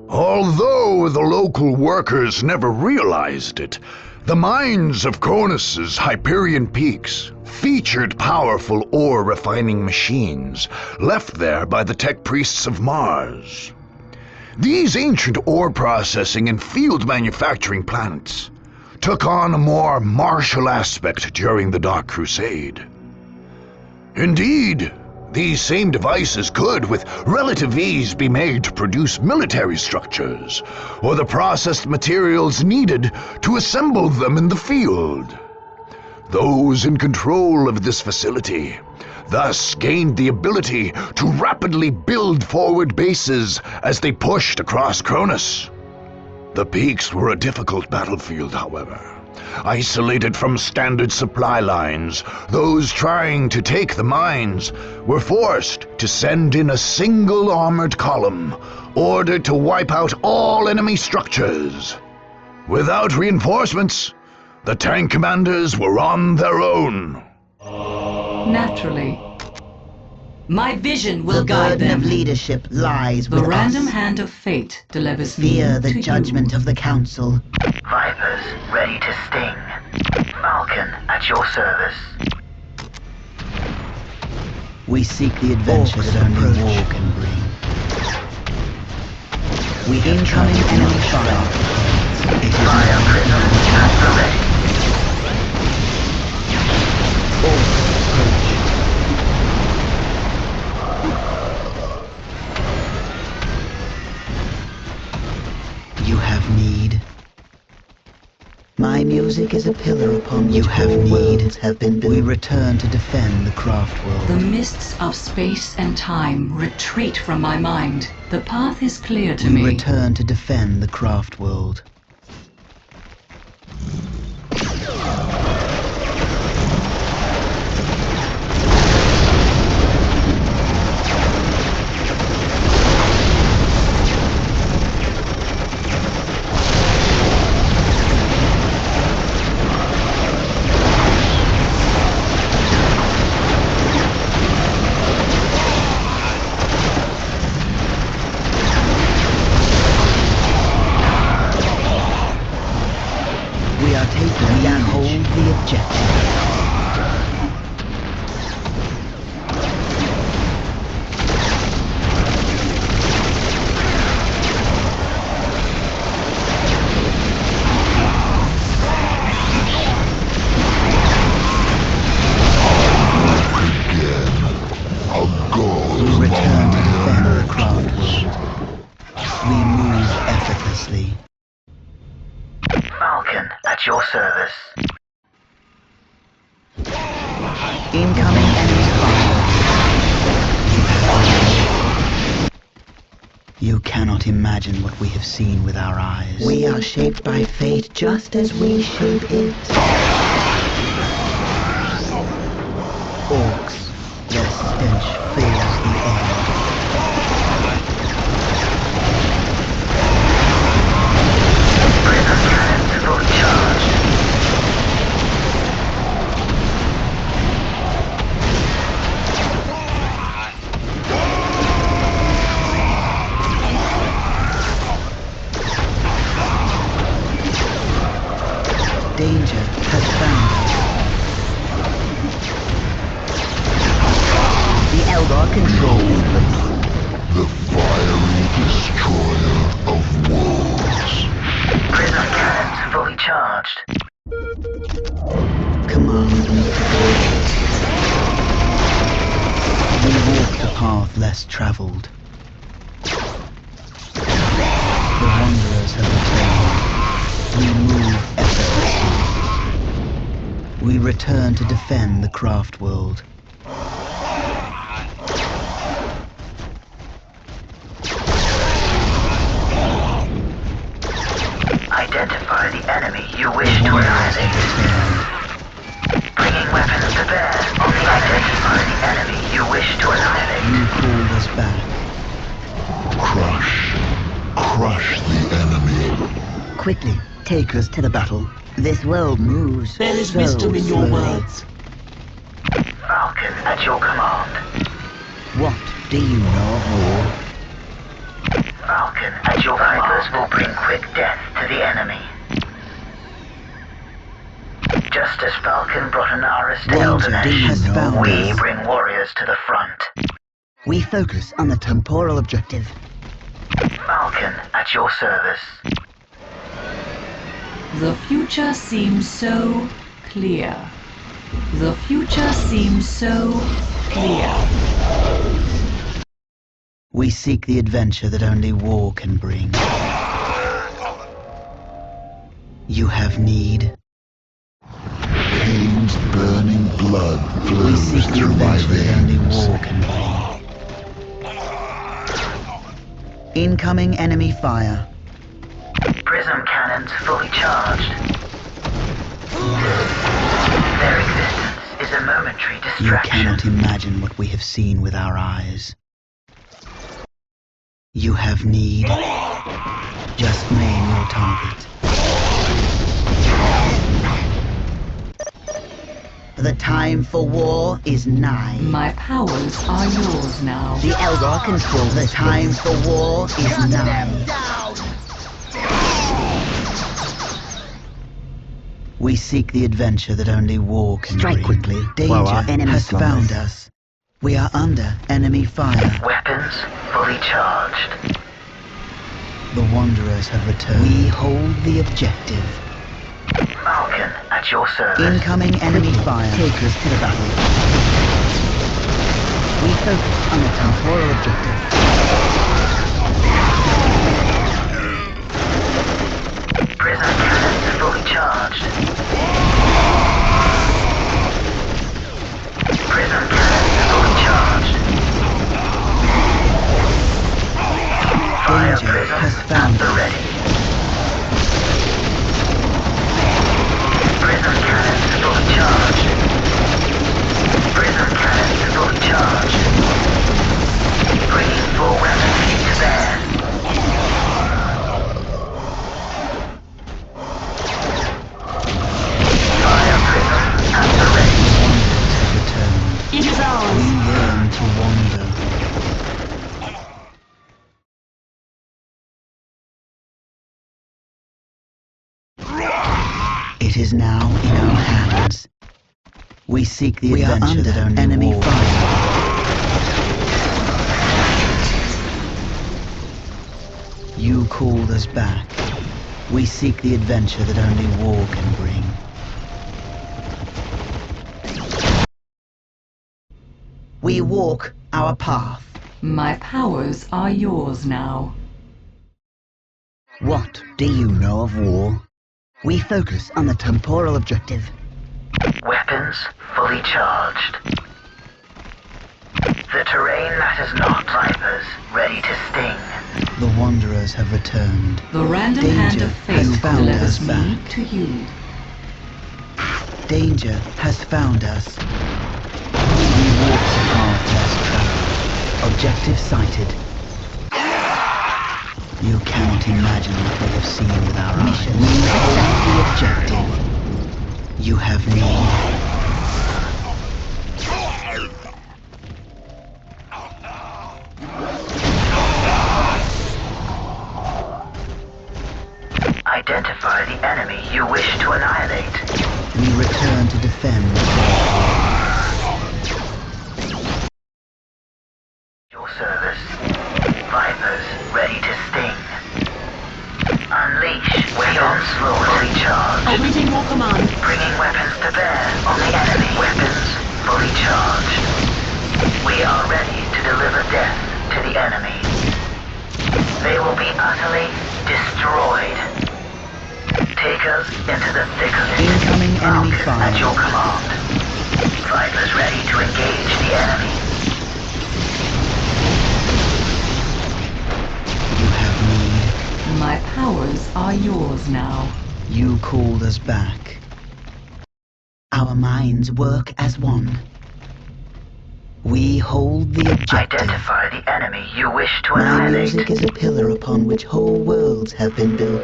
Although the local workers never realized it, the mines of Kronus's Hyperion Peaks featured powerful ore refining machines left there by the tech priests of Mars. These ancient ore processing and field manufacturing plants took on a more martial aspect during the Dark Crusade. Indeed, these same devices could, with relative ease, be made to produce military structures, or the processed materials needed to assemble them in the field. Those in control of this facility thus gained the ability to rapidly build forward bases as they pushed across Kronus. The peaks were a difficult battlefield, however. Isolated from standard supply lines, those trying to take the mines were forced to send in a single armored column, ordered to wipe out all enemy structures. Without reinforcements, the tank commanders were on their own. Naturally. My vision will guide them. The burden of leadership lies with us. The random hand of fate delivers Fear me the to judgment you. of the Council. Vipers ready to sting. Falcon at your service. We seek the adventure that only war can bring. We have incoming enemy fire. It is Fire prism at the ready. You have need. My music is a pillar upon which all worlds have been built. We return to defend the craft world. The mists of space and time retreat from my mind. The path is clear to me. We return to defend the craft world. We are taking we hold the objective. We return to defend the craft world. We move effortlessly. Falcon at your service. Incoming enemy fire. You cannot imagine what we have seen with our eyes. We are shaped by fate just as we shape it. Orks, their stench fills the air. Prism cannons fully charged. Danger has found us. The Eldar control this place. The fiery destroyer of worlds. Prism cannons fully charged. Command me to go. We walk the path less traveled. The wanderers have returned. We move effortlessly. We return to defend the craft world. Identify the enemy you wish to annihilate. Bringing weapons to bear on the identify the enemy you wish to annihilate. You called us back. Crush the enemy. Quickly, take us to the battle. This world moves. There is so wisdom in your slowly. words. Falcon Malkin at your command. What do you know of war? Falcon at your vipers will bring quick death to the enemy. Just as Falcon brought Anaris to Danger Eldanesh, has found we us. bring warriors to the front. We focus on the temporal objective. Falcon at your service. The future seems so clear. The future seems so clear. We seek the adventure that only war can bring. You have need. Pain's burning blood We flows seek the through my adventure that only veins. war can bring. Incoming enemy fire. Prism cannons fully charged. Their existence is a momentary You distraction. cannot imagine what we have seen with our eyes. You have need. Just name your target. The time for war is nigh. My powers are yours now. The Eldar control the time for war is nigh. We seek the adventure that only war can Strike bring. quickly, Danger while our enemies has slumber. found us. We are under enemy fire. Weapons fully charged. The Wanderers have returned. We hold the objective. Falcon at your service. Incoming enemy fire. Take us to the battle. We focus on the temporal objective. Prism cannons fully charged. Prism cannons fully charged. Fire Danger prism has at found the us. ready. Prism cannons fully charged. Prism cannons fully charged. Bringing full weaponry to bear. Fire prism at the ready. The Wanderers have returned. It is ours. We yearn to wander. It is now in our hands. We seek the adventure that only enemy war. You called us back. We seek the adventure that only war can bring. We walk our path. My powers are yours now. What do you know of war? We focus on the temporal objective. Weapons fully charged. The terrain matters not. Vipers ready to sting. The Wanderers have returned. The random Danger hand of has fate found delivers us me back. to you. Danger has found us. We walk the path less traveled. Objective sighted. You cannot imagine what we have seen with our eyes. We hold the objective. You have need. Identify the enemy you wish to annihilate. We return to defend. Your service. Vipers ready to sting. Unleash weapons fully charged. Awaiting your command. Bringing weapons to bear on the enemy. Weapons fully charged. We are ready to deliver death to the enemy. They will be utterly destroyed. Take us into the thick of it. Incoming enemy Falcon fire. at your command. Vipers ready to engage the enemy. You have need. My powers are yours now. You called us back. Our minds work as one. We hold the objective. Identify the enemy you wish to My annihilate. music is a pillar upon which whole worlds have been built.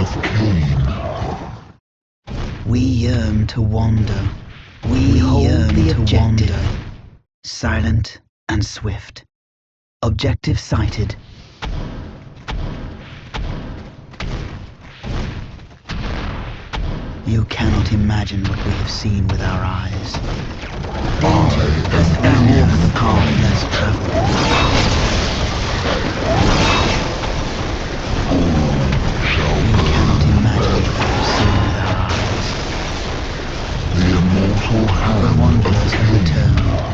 of Cain. We yearn to wander. We hold the objective. Silent and swift. Objective sighted. You cannot imagine what we have seen with our eyes. Danger has found us the path less traveled. You cannot imagine what we have seen with our eyes. The immortal The hand wanderers of have Cain. returned.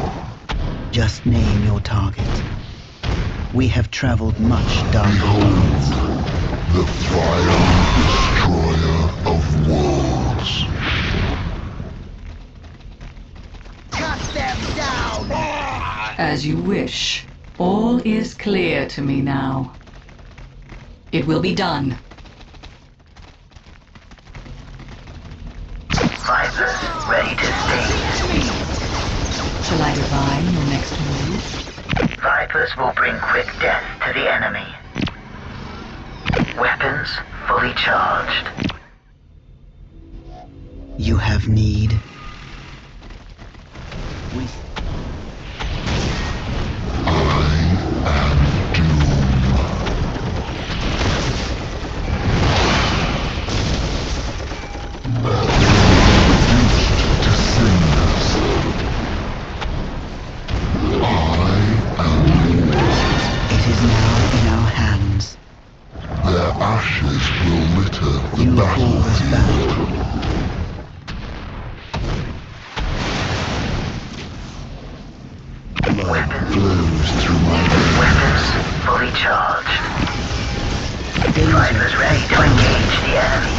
Just name your target. We have traveled much darker paths. The fiery destroyer of worlds. As you wish. All is clear to me now. It will be done. Vipers ready to sting. Shall I divine your next move? Vipers will bring quick death to the enemy. Weapons fully charged. You have need. We It is now in our hands. Their ashes will litter the You call us back. Blood flows through my Weapons veins. fully charged. Danger Vipers ready has to found us. engage the enemy.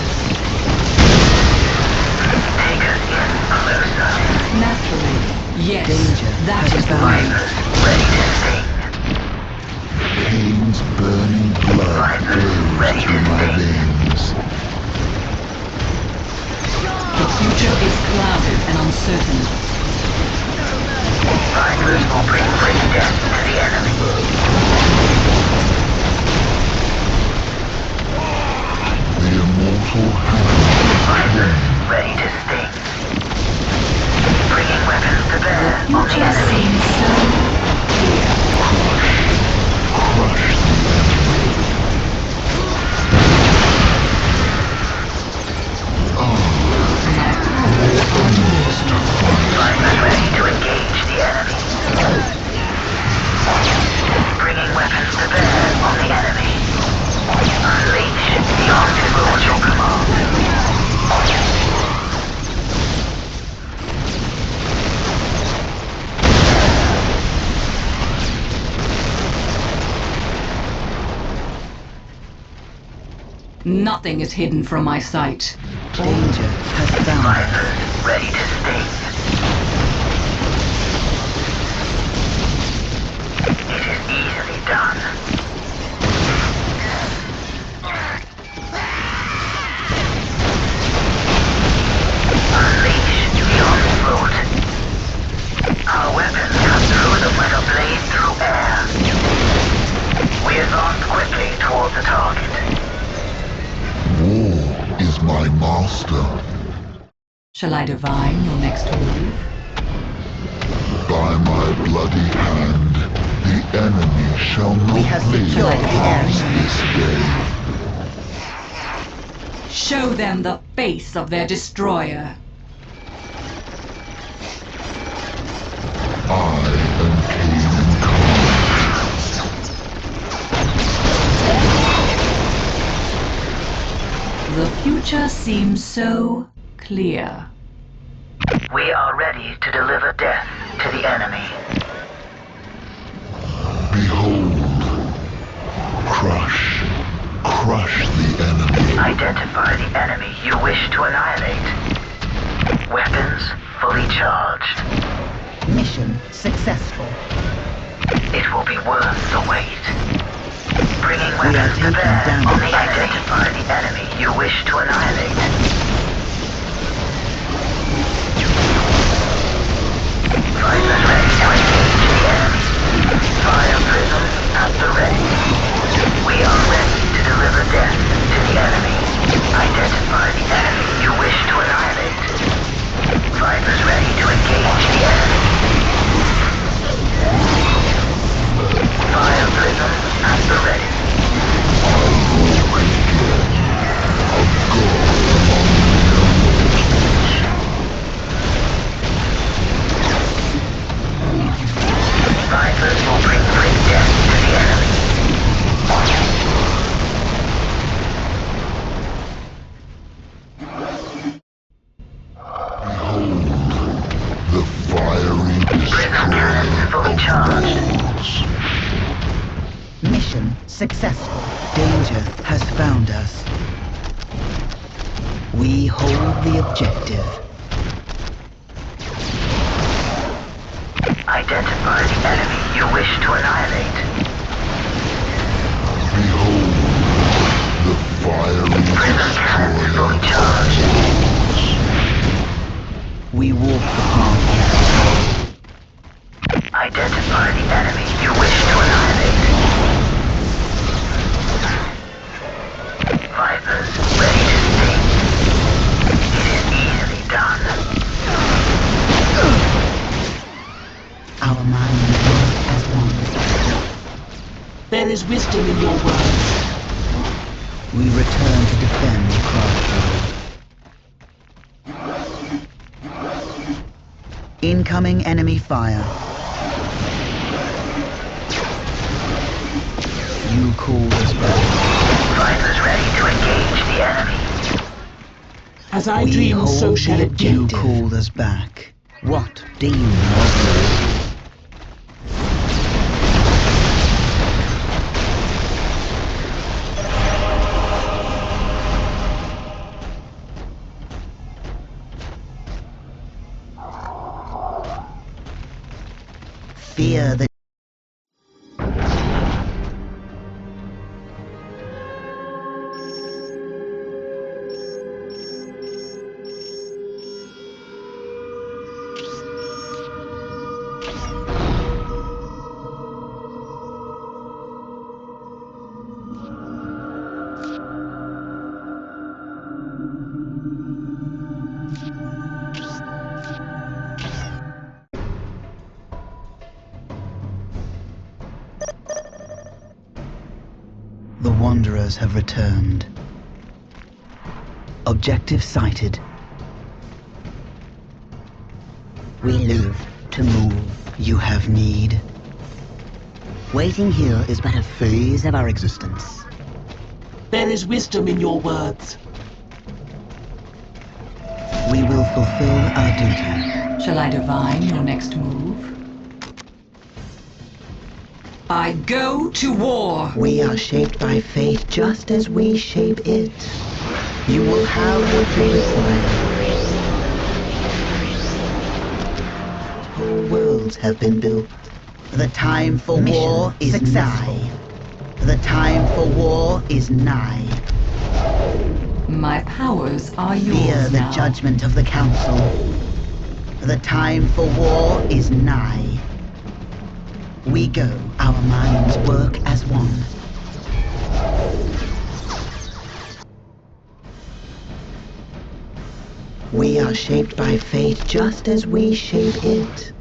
Take us in closer. Naturally. Yes, Danger that has is the found way. Vipers ready to sting. Cain's burning blood flows through my veins. The future is clouded and uncertain. Vipers will bring quick death to the enemy. The immortal hand Vipers ready to sting. Bringing weapons to bear on the Future enemy. seems so clear. crush the Vipers ready to engage the enemy. Bringing weapons to bear on the enemy. Unleash the arsenal at your command. Nothing is hidden from my sight. Danger has found us. Vipers ready to sting. It is easily done. Unleash the onslaught. Our weapons cut through them like a blade through air. We advance quickly toward the target. war is my master. Shall I divine your next move? By my bloody hand, the enemy shall not have live secured the past area. this day. Show them the face of their destroyer. I am Cain incarnate. The future seems so clear. We are ready to deliver death to the enemy. Behold, crush the enemy. Identify the enemy you wish to annihilate. Weapons fully charged. Mission successful. It will be worth the wait. Bringing We are weapons to taking bear damage. on the identify the enemy you wish to annihilate. Vipers ready to engage the enemy. Fire prism at the ready. We are ready to deliver death to the enemy. successful. Danger has found us. We hold the objective. Identify the enemy you wish to annihilate. Behold, the fiery Prism cans fully destroyer. charged. We walk the path. Identify the enemy you wish to annihilate. Vipers ready to sting. It is easily done. Our minds work as one. There is wisdom in your words. We return to defend the crossroad. Incoming enemy fire. You called us back. Vipers ready to engage the enemy. As I We dream, hold so shall the it be. You called us back. What demon was you? Fear the The Wanderers have returned. Objective sighted. We live to move. You have need. Waiting here is but a phase of our existence. There is wisdom in your words. We will fulfill our duty. Shall I divine your next move? I go to war! We are shaped by fate just as we shape it. You will have what you require. Whole worlds have been built. The time for war is nigh. The time for war is nigh. My powers are yours Fear the now. judgment of the Council. The time for war is nigh. We go, our minds work as one. We are shaped by fate just as we shape it.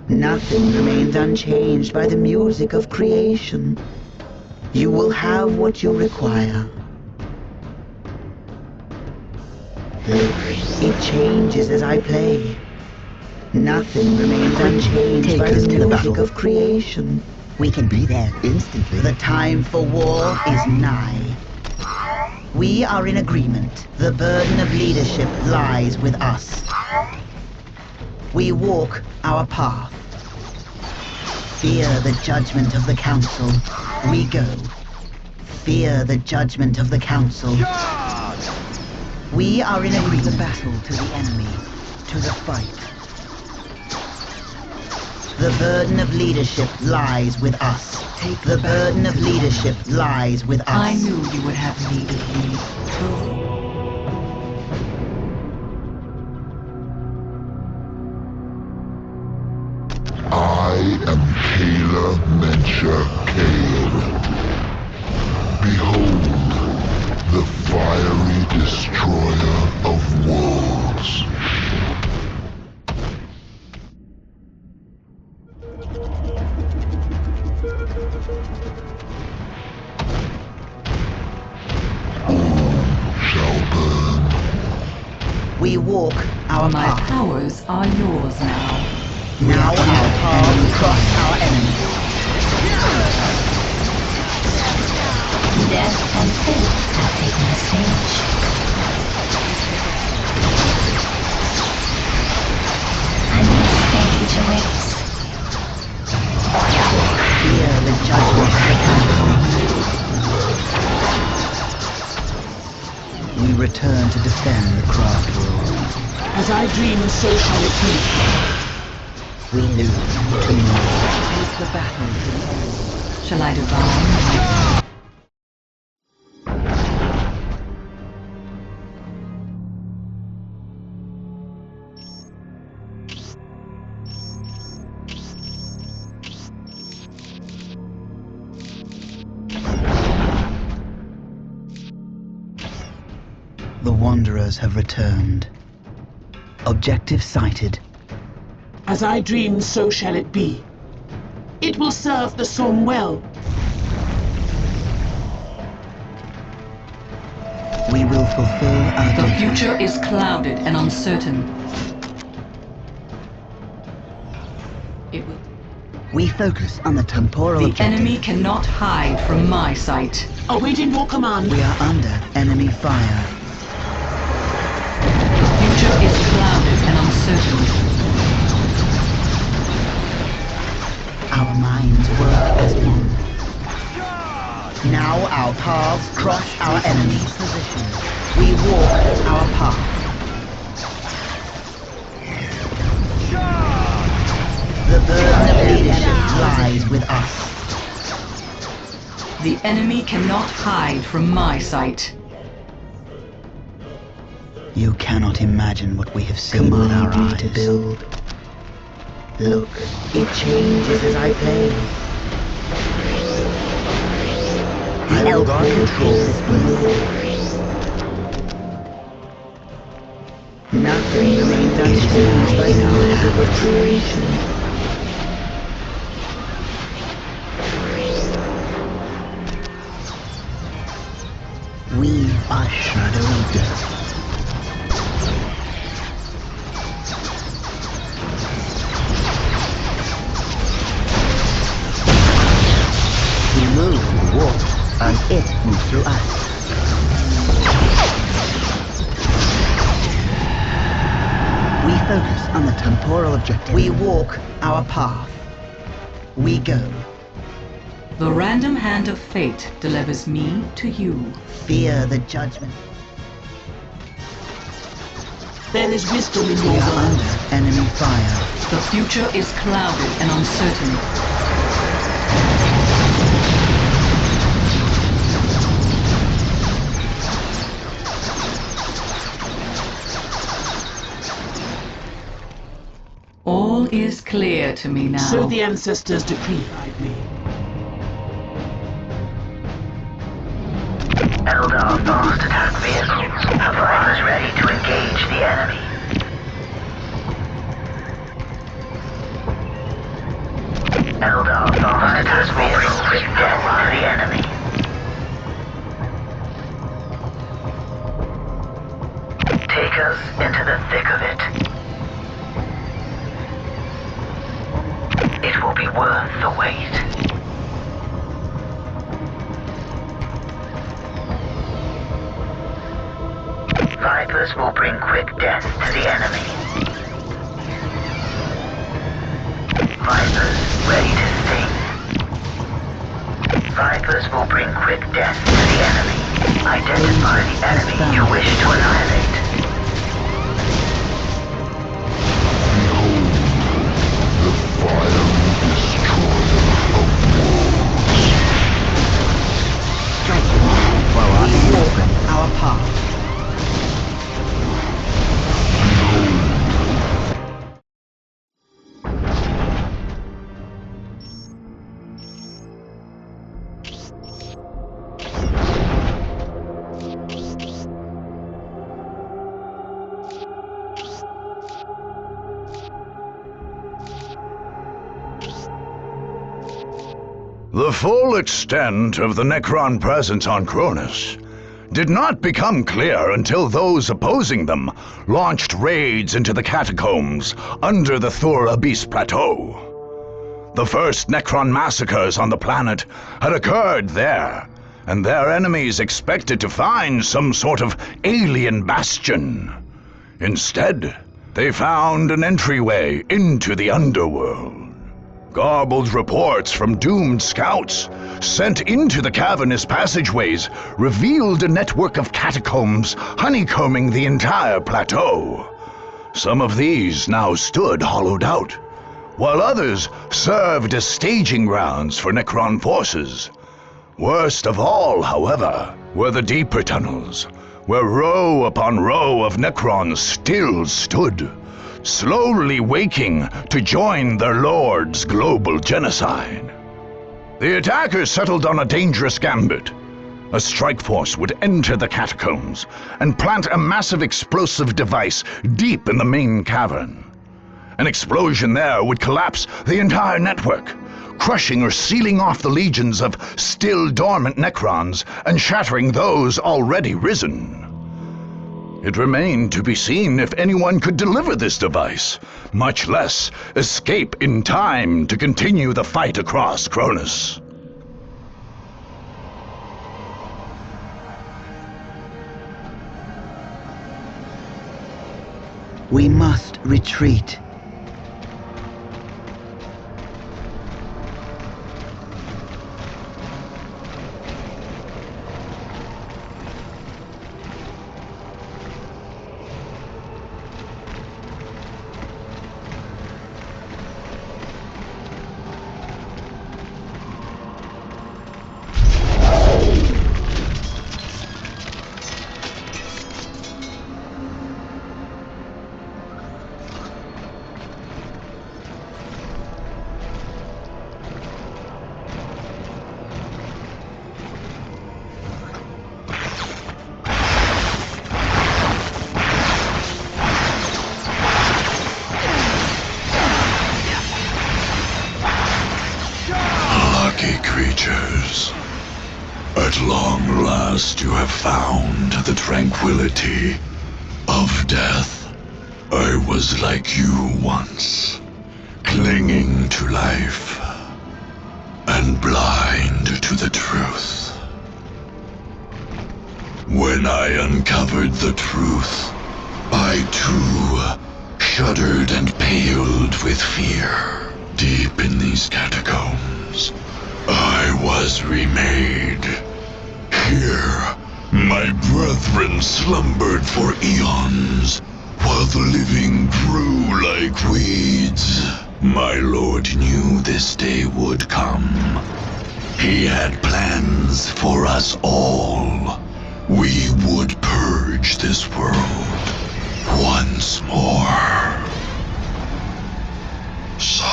Nothing remains unchanged by the music of creation. You will have what you require. Look, it changes as I play. Nothing remains unchanged by the music of creation. We can be there instantly. The time for war is nigh. We are in agreement. The burden of leadership lies with us. We walk our path. Fear the judgment of the Council. We go. Fear the judgment of the Council. We are in agreement. The battle to the enemy, to the fight. The burden of leadership lies with us. Take the burden of leadership lies with us. I knew you would have need of me. I am Kayla Mencha Kale. Behold, the fiery destroyer of worlds. Shall burn. We walk our My path. powers are yours now. Now our paths cross our enemies. Death and fate have taken the stage. A new stage awaits. Fear the judgment of the Council. return to defend the craft world. As I dream, so shall it be. We lose tomorrow. Take the battle to the end. Shall I divine? The Wanderers have returned. Objective sighted. As I dream, so shall it be. It will serve the Somme well. We will fulfill our The duty. future is clouded and uncertain. It will... We focus on the temporal The objective. enemy cannot hide from my sight. Awaiting your command. We are under enemy fire. The future is clouded and uncertain. Our minds work as one. Now our paths cross our enemy's position. We walk our path. The burden of leadership lies with us. The enemy cannot hide from my sight. You cannot imagine what we have seen with our eyes. To build. Look, it changes as I play. The Eldar control this place. Nothing remains unchanged by the magic of creation. We are shadow of death. We move through the war, and it moves through us. We focus on the temporal objective. We walk our path. We go. The random hand of fate delivers me to you. Fear the judgment. There is wisdom in We your are words. under enemy fire. The future is clouded and uncertain. All is clear to me now. So the ancestors decree, guide me. Eldar fast attack vehicles. Fighters ready to engage the enemy. Eldar fast attack vehicles bring death to the enemy. Take us into the thick of it. It will be worth the wait. Vipers will bring quick death to the enemy. Vipers ready to sting. Vipers will bring quick death to the enemy. Identify the enemy you wish to annihilate. We walk our path. The full extent of the Necron presence on Kronus did not become clear until those opposing them launched raids into the catacombs under the Thur Abyss Plateau. The first Necron massacres on the planet had occurred there, and their enemies expected to find some sort of alien bastion. Instead, they found an entryway into the underworld. Garbled reports from doomed scouts sent into the cavernous passageways revealed a network of catacombs honeycombing the entire plateau. Some of these now stood hollowed out, while others served as staging grounds for Necron forces. Worst of all, however, were the deeper tunnels, where row upon row of Necrons still stood, slowly waking to join their lord's global genocide. The attackers settled on a dangerous gambit. A strike force would enter the catacombs and plant a massive explosive device deep in the main cavern. An explosion there would collapse the entire network, crushing or sealing off the legions of still dormant Necrons and shattering those already risen. It remained to be seen if anyone could deliver this device, much less escape in time to continue the fight across Kronus. We must retreat. Creatures, at long last you have found the tranquility of death. I was like you once, clinging to life and blind to the truth. When I uncovered the truth, I too shuddered and paled with fear. Deep in these catacombs, I was remade. Here, my brethren slumbered for eons, while the living grew like weeds. My lord knew this day would come. He had plans for us all. We would purge this world once more. So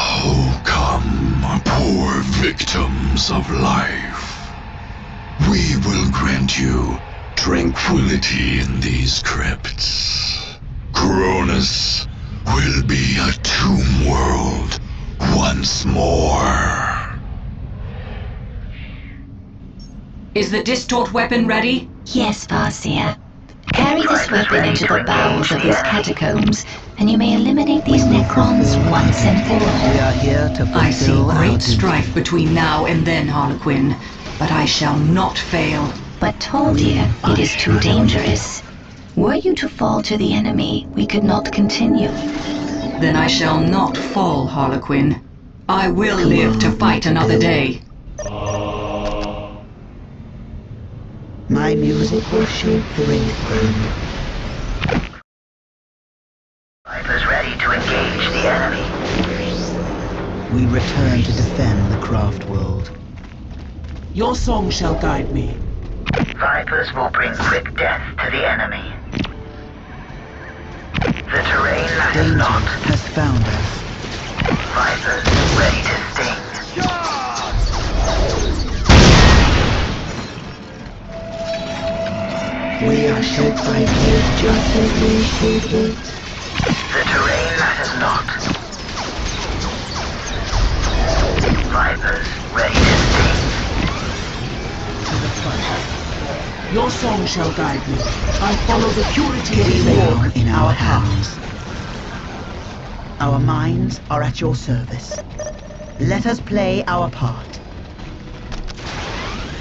come, poor victims of life. We will grant you tranquility in these crypts. Kronus will be a tomb world once more. Is the distort weapon ready? Yes, Farseer. Carry this weapon into the bowels of these catacombs, and you may eliminate these Necrons once and for all. We are here to fulfill I see our great duty. strife between now and then, Harlequin, but I shall not fail. But Toldir, it is too dangerous. Were you to fall to the enemy, we could not continue. Then I shall not fall, Harlequin. I will live to fight another day. My music will shape the Wraithbone. Vipers ready to engage the enemy. We return to defend the craft world. Your song shall guide me. Vipers will bring quick death to the enemy. The terrain matters Danger not. has found us. Vipers ready to sting. We are shaped by fate just as we shape it. The terrain matters not. Vipers ready to sting. Your song shall guide me. I follow the purity It of is the now orc in our path. hands. Our minds are at your service. Let us play our part.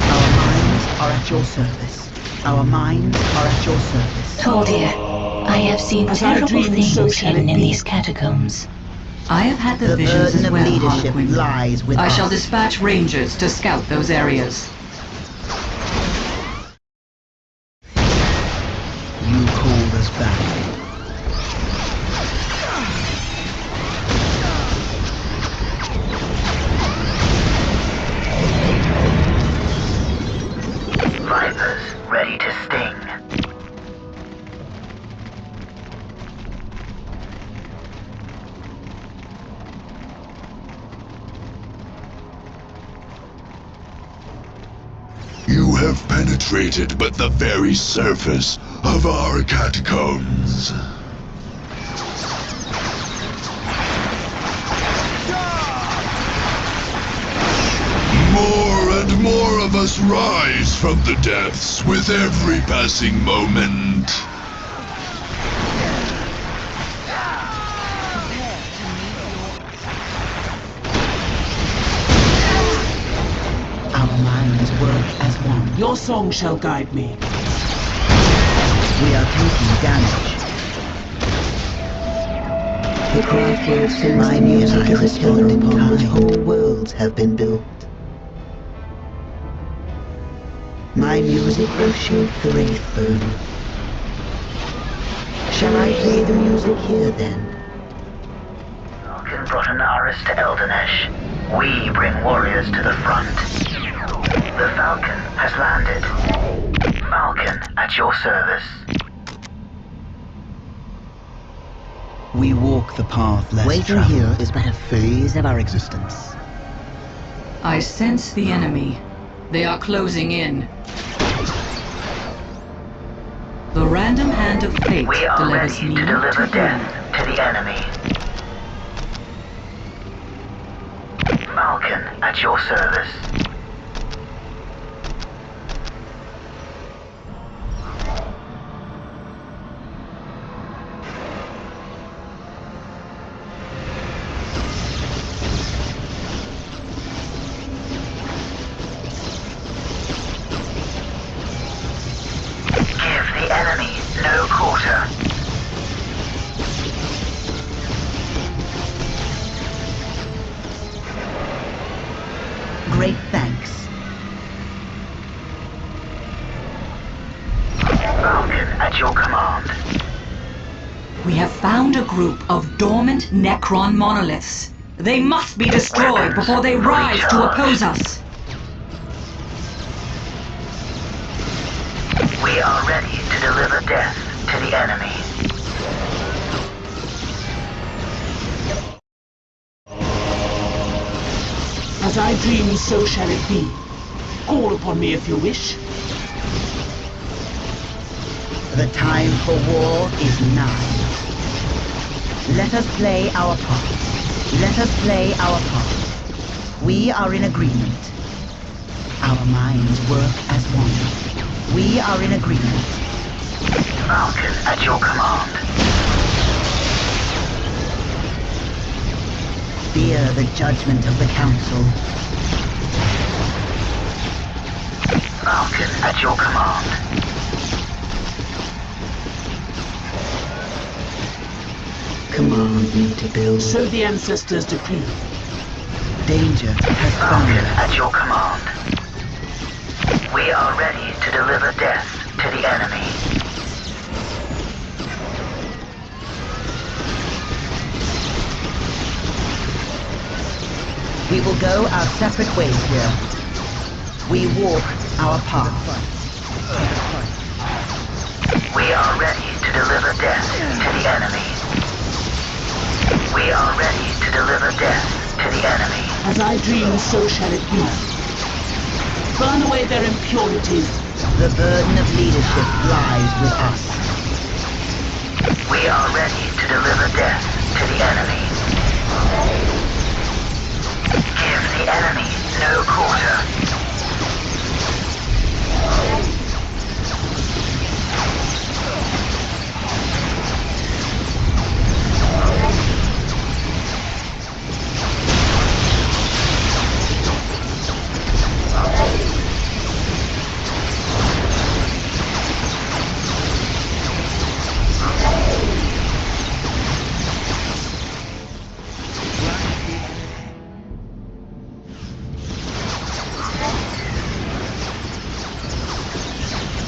Our minds are at your service. Our minds are at your service. Toldir, I have seen As I terrible dreamed, so things shall hidden it in be. these catacombs. I have had the The visions burden as of well, leadership Harlequin. lies with I us. shall dispatch rangers to scout those areas. You called us back. Vipers ready to sting. You have penetrated but the very surface of our catacombs. More and more of us rise from the depths with every passing moment. Our minds work as one. Your song shall guide me. We are taking damage. The craft world seems to music is a pillar upon which whole worlds have been built. My music will shape the Wraithburn. Shall I play the music here then? Falcon brought Anaris to Eldanesh. We bring warriors to the front. The Falcon has landed. Falcon at your service. We walk the path less Waiting traveled. here is but a phase of our existence. I sense the enemy. They are closing in. The random hand of fate We are delivers ready me to deliver to death you. to the enemy. Falcon at your service. Give the enemy no quarter. Great thanks. Falcon at your command. We have found a group of dormant Necron monoliths. They must be destroyed before they rise to oppose us. We are ready to deliver death to the enemy. As I dream, so shall it be. Call upon me if you wish. The time for war is nigh. Let us play our part. Let us play our part. We are in agreement. Our minds work as one. We are in agreement. Falcon at your command. Fear the judgment of the Council. Falcon at your command. Command me to build. So the ancestors decree. Danger has found Falcon us. at your command. We are ready to deliver death to the enemy. We will go our separate ways here. We walk our path. We are ready to deliver death to the enemy. We are ready to deliver death to the enemy. As I dream, so shall it be. Burn away their impurities. The burden of leadership lies with us. We are ready to deliver death to the enemy. Give the enemy no quarter.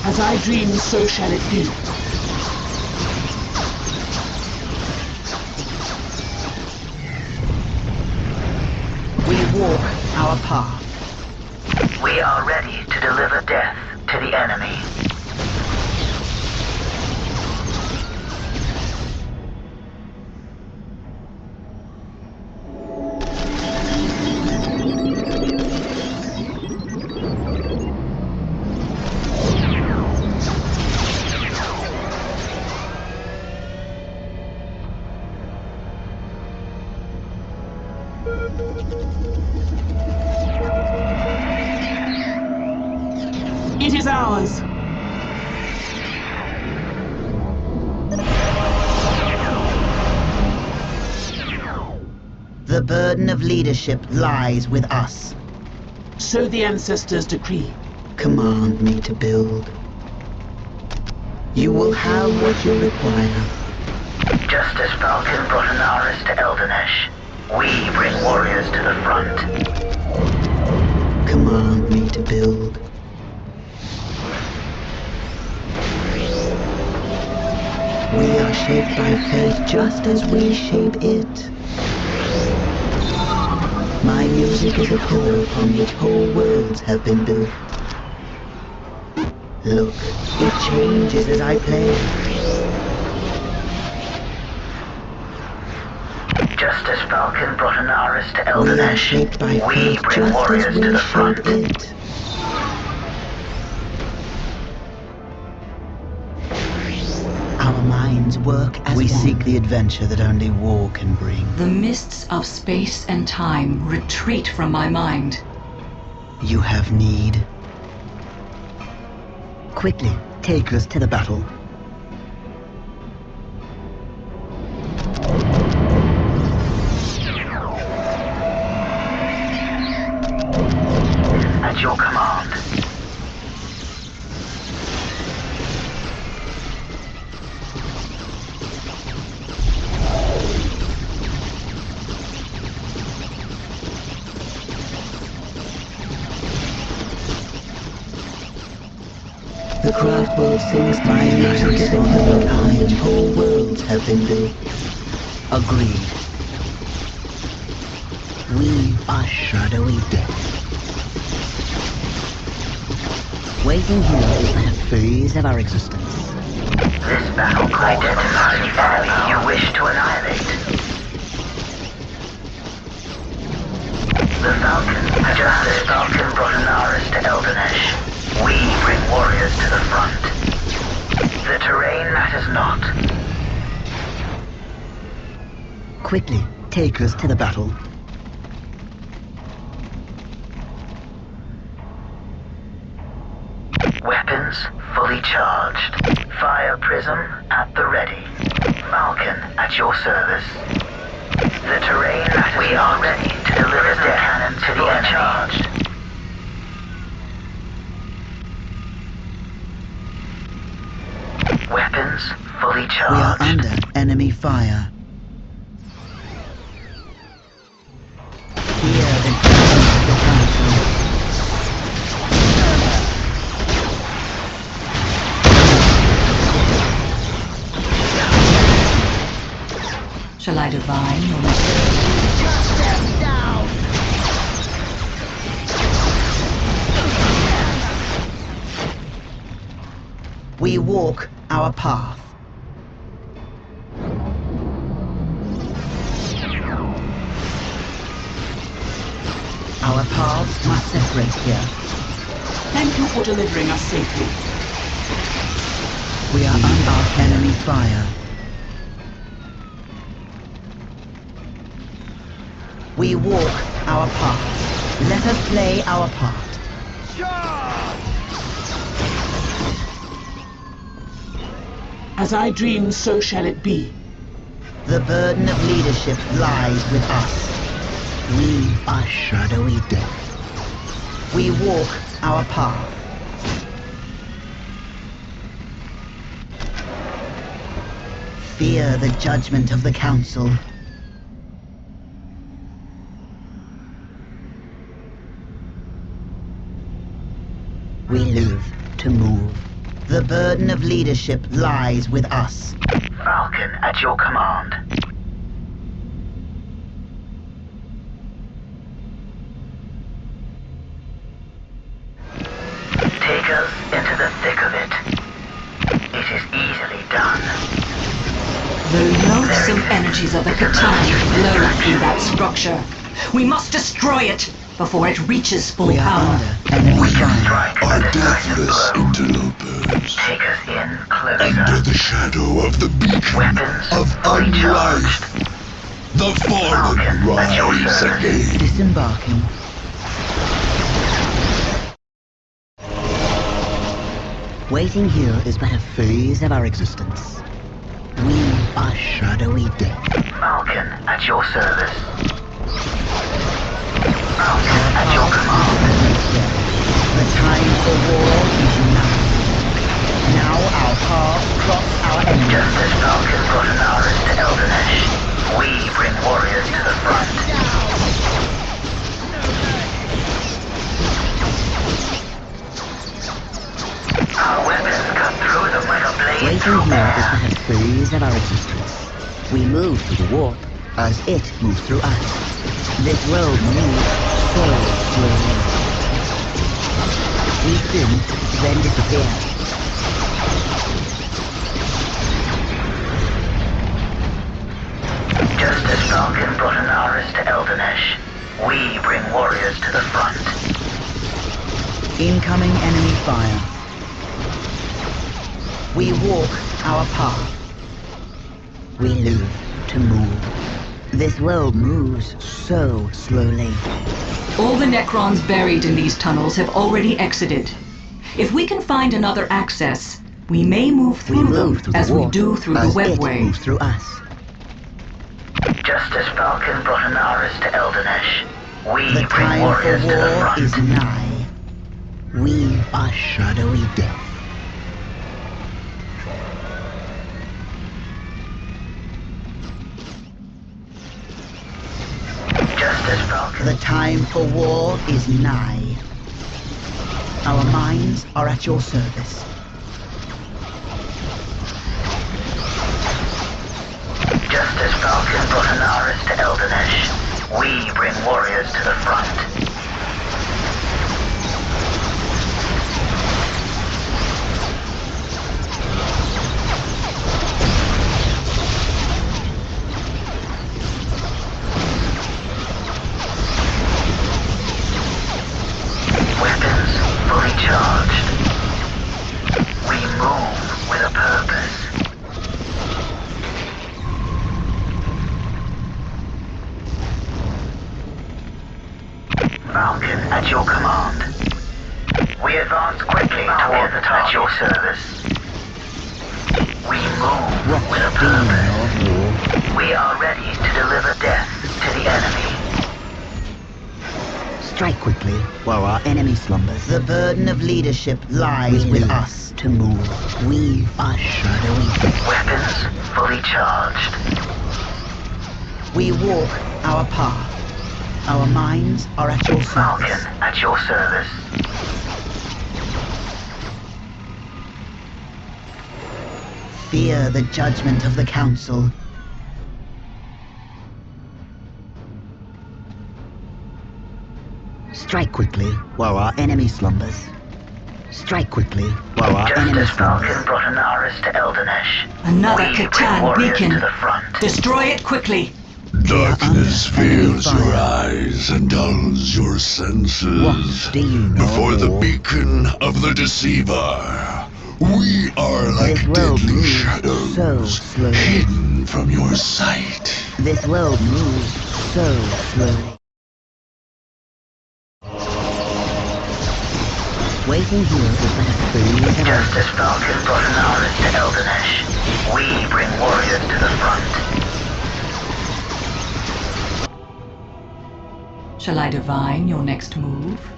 As I dream, so shall it be. We walk our path. We are ready to deliver death to the enemy. It is ours. The burden of leadership lies with us. So the ancestors decree. Command me to build. You will have what you require. Just as Falcon brought an Aris to Eldanesh, we bring warriors to the front. Command me to build. We are shaped by fate just as we shape it. My music is a pillar upon which whole worlds have been built. Look, it changes as I play. Just as Falcon brought an Aris to We are Eldanesh, shaped by we fate bring just warriors as to we the shape front. it. Our minds work as We one. seek the adventure that only war can bring. The mists of space and time retreat from my mind. You have need. Quickly, take us to the battle. At your command. The craft world sings my music is on the note on which whole worlds have been built. Agreed. We are shadowy death. Waiting here is the phase of our existence. This battle identifies the enemy you wish to annihilate. The Falcon, just as Falcon brought an Aris to Eldanesh, we bring warriors to the front. The terrain matters not. Quickly, take us to the battle. Weapons fully charged. Fire prism at the ready. Falcon at your service. The terrain matters. We are ready to deliver death to the enemy. Charged. Weapons fully We are charged. under enemy fire. Hear the judgment of the council. Shall I divine your We walk our path. Our paths must separate here. Thank you for delivering us safely. We are under enemy fire. We walk our path. Let us play our part. As I dream, so shall it be. The burden of leadership lies with us. We are shadowy death. We walk our path. Fear the judgment of the council. We live to move. The burden of leadership lies with us. Falcon at your command. Take us into the thick of it. It is easily done. The loathsome energies of the Catan flow through that structure. We must destroy it before it reaches full We are power. under enemy fire. Strike Our a decisive deathless blow. interlopers. Take us in closer. Under the shadow of the beacon Weapons of fully unlife, the fallen Falcon at your rise service. again. Disembarking. Waiting here is but a phase of our existence. We are shadowy death. Falcon at your service. Falcon at your command. The time for war is now. Now our paths cross our enemies. Just as Falcon brought an Aris to Eldanesh, we bring warriors to the front. Our weapons cut through them like a blade Waiting through here is air. but a phase of our existence. We move through the warp as it moves through us. This world moves so slowly. We spin, then disappear. Just as Falcon brought an Aris to Eldanesh, we bring warriors to the front. Incoming enemy fire. We walk our path. We live to move. This world moves so slowly. All the Necrons buried in these tunnels have already exited. If we can find another access, we may move through them as we do through the as it webway. moves through us. Just as Falcon brought an Aris to Eldanesh, we The bring time for warriors to the war front. is nigh. We are shadowy death. Just as Falcon. The time for war is nigh. Our minds are at your service. Just as Falcon brought an Aris to Eldanesh, we bring warriors to the front. Weapons fully charged. We move with a purpose. Falcon at your command. We advance quickly toward the target at your service. We move with a purpose. We are ready to deliver death to the enemy. Strike quickly while our enemy slumbers. The burden of leadership lies with us. To move. We are shadowy death. Weapons fully charged. We walk our path. Our minds are at your Falcon service. at your service. Fear the judgment of the council. Strike quickly while our enemy slumbers. Strike quickly while our Just enemy as Falcon slumbers. brought an Aris to Eldanesh, Another we bring Catan warriors beacon. to the front. Destroy it quickly. Darkness under enemy veils your fire. eyes and dulls your senses. What do you know Before the more? beacon of the deceiver, we are like This world deadly moves shadows, so slowly. hidden from your sight. This world moves so slowly. Waiting here is but a phase of our Just as Falcon brought an Aris to Eldanesh, we bring warriors to the front. Shall I divine your next move?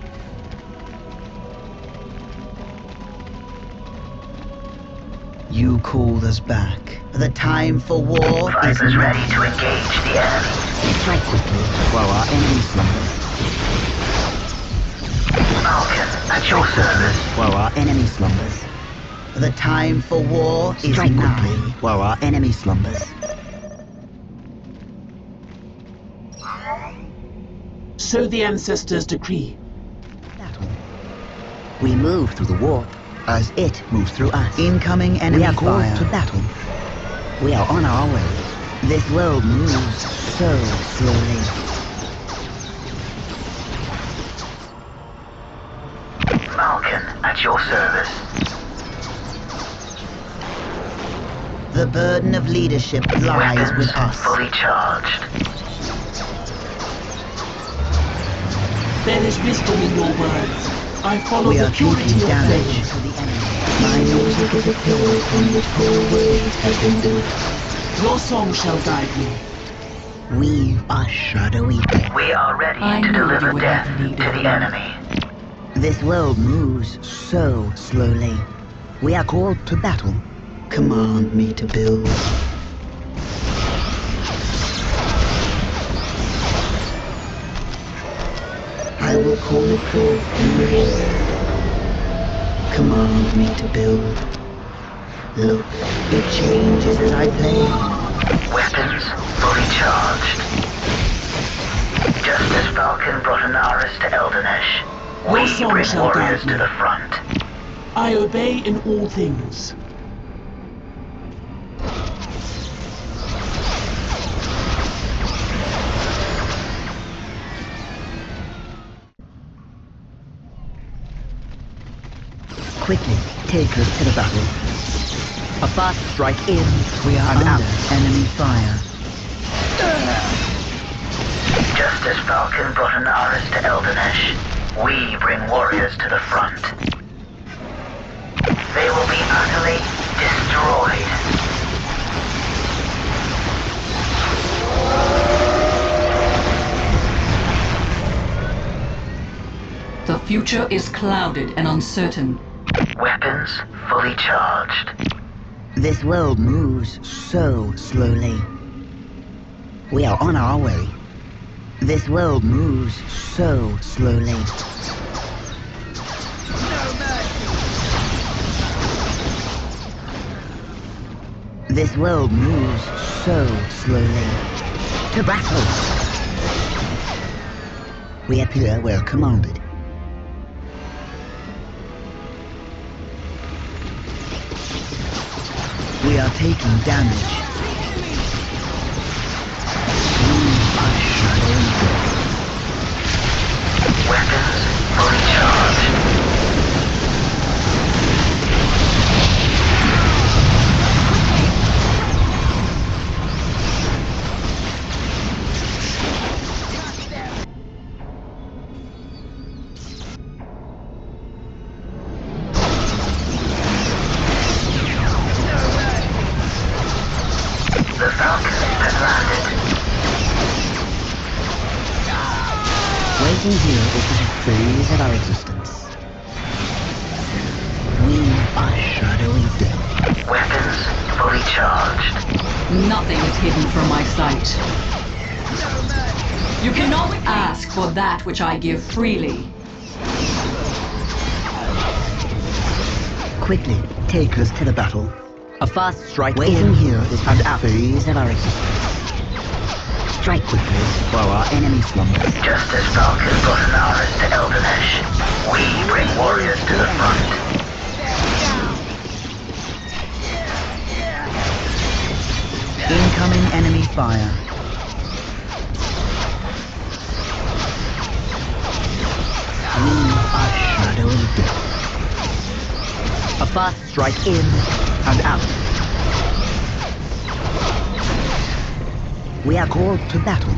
You called us back. The time for war is Vipers ready nigh. to engage the enemy. strike quickly while our enemy slumbers. Falcon at your Strike quickly service. while our enemy slumbers. The time for war is Strike now. quickly while our enemy slumbers. So the ancestors decree. Battle. We move through the warp as it moves through us. Incoming enemy We are called fire. to battle. We are on our way. This world moves so slowly. Falcon at your service. The burden of leadership lies Weapons with us. fully charged. There is wisdom in your words. I follow We the are purity taking of damage faith. to the enemy. My music is a pillar upon which whole worlds have been built. Your song shall guide me. We are shadowy death. We are ready I to knew you deliver would death have need to of the me. enemy. This world moves so slowly. We are called to battle. Command me to build. I will call it forth in the wind. Command me to build. Look, it changes as I play. Weapons fully charged. Just as Falcon brought Anaris to Eldanesh, Your we song bring shall warriors guide me. to the front. I obey in all things. Quickly, take us to the battle. A fast strike in. We are and under out. enemy fire. Just as Falcon brought Anaris to Eldanesh, we bring warriors to the front. They will be utterly destroyed. The future is clouded and uncertain. Weapons fully charged. This world moves so slowly. We are on our way. This world moves so slowly. This world moves so slowly. To battle! We appear where commanded. We are taking damage. We are shadowy death. Weapons fully charged. The Falcon has landed. Waiting here is the phase of our existence. We are shadowy death. Weapons fully charged. Nothing is hidden from my sight. You cannot ask for that which I give freely. Quickly, take us to the battle. A fast strike Waiting in here is and the out. Phase of our existence. Strike quickly while our enemy slumbers. Just as Falcon brought Anaris to Eldanesh, we bring warriors to the front. Incoming enemy fire. We are shadowy death. A fast strike in and out. We are called to battle.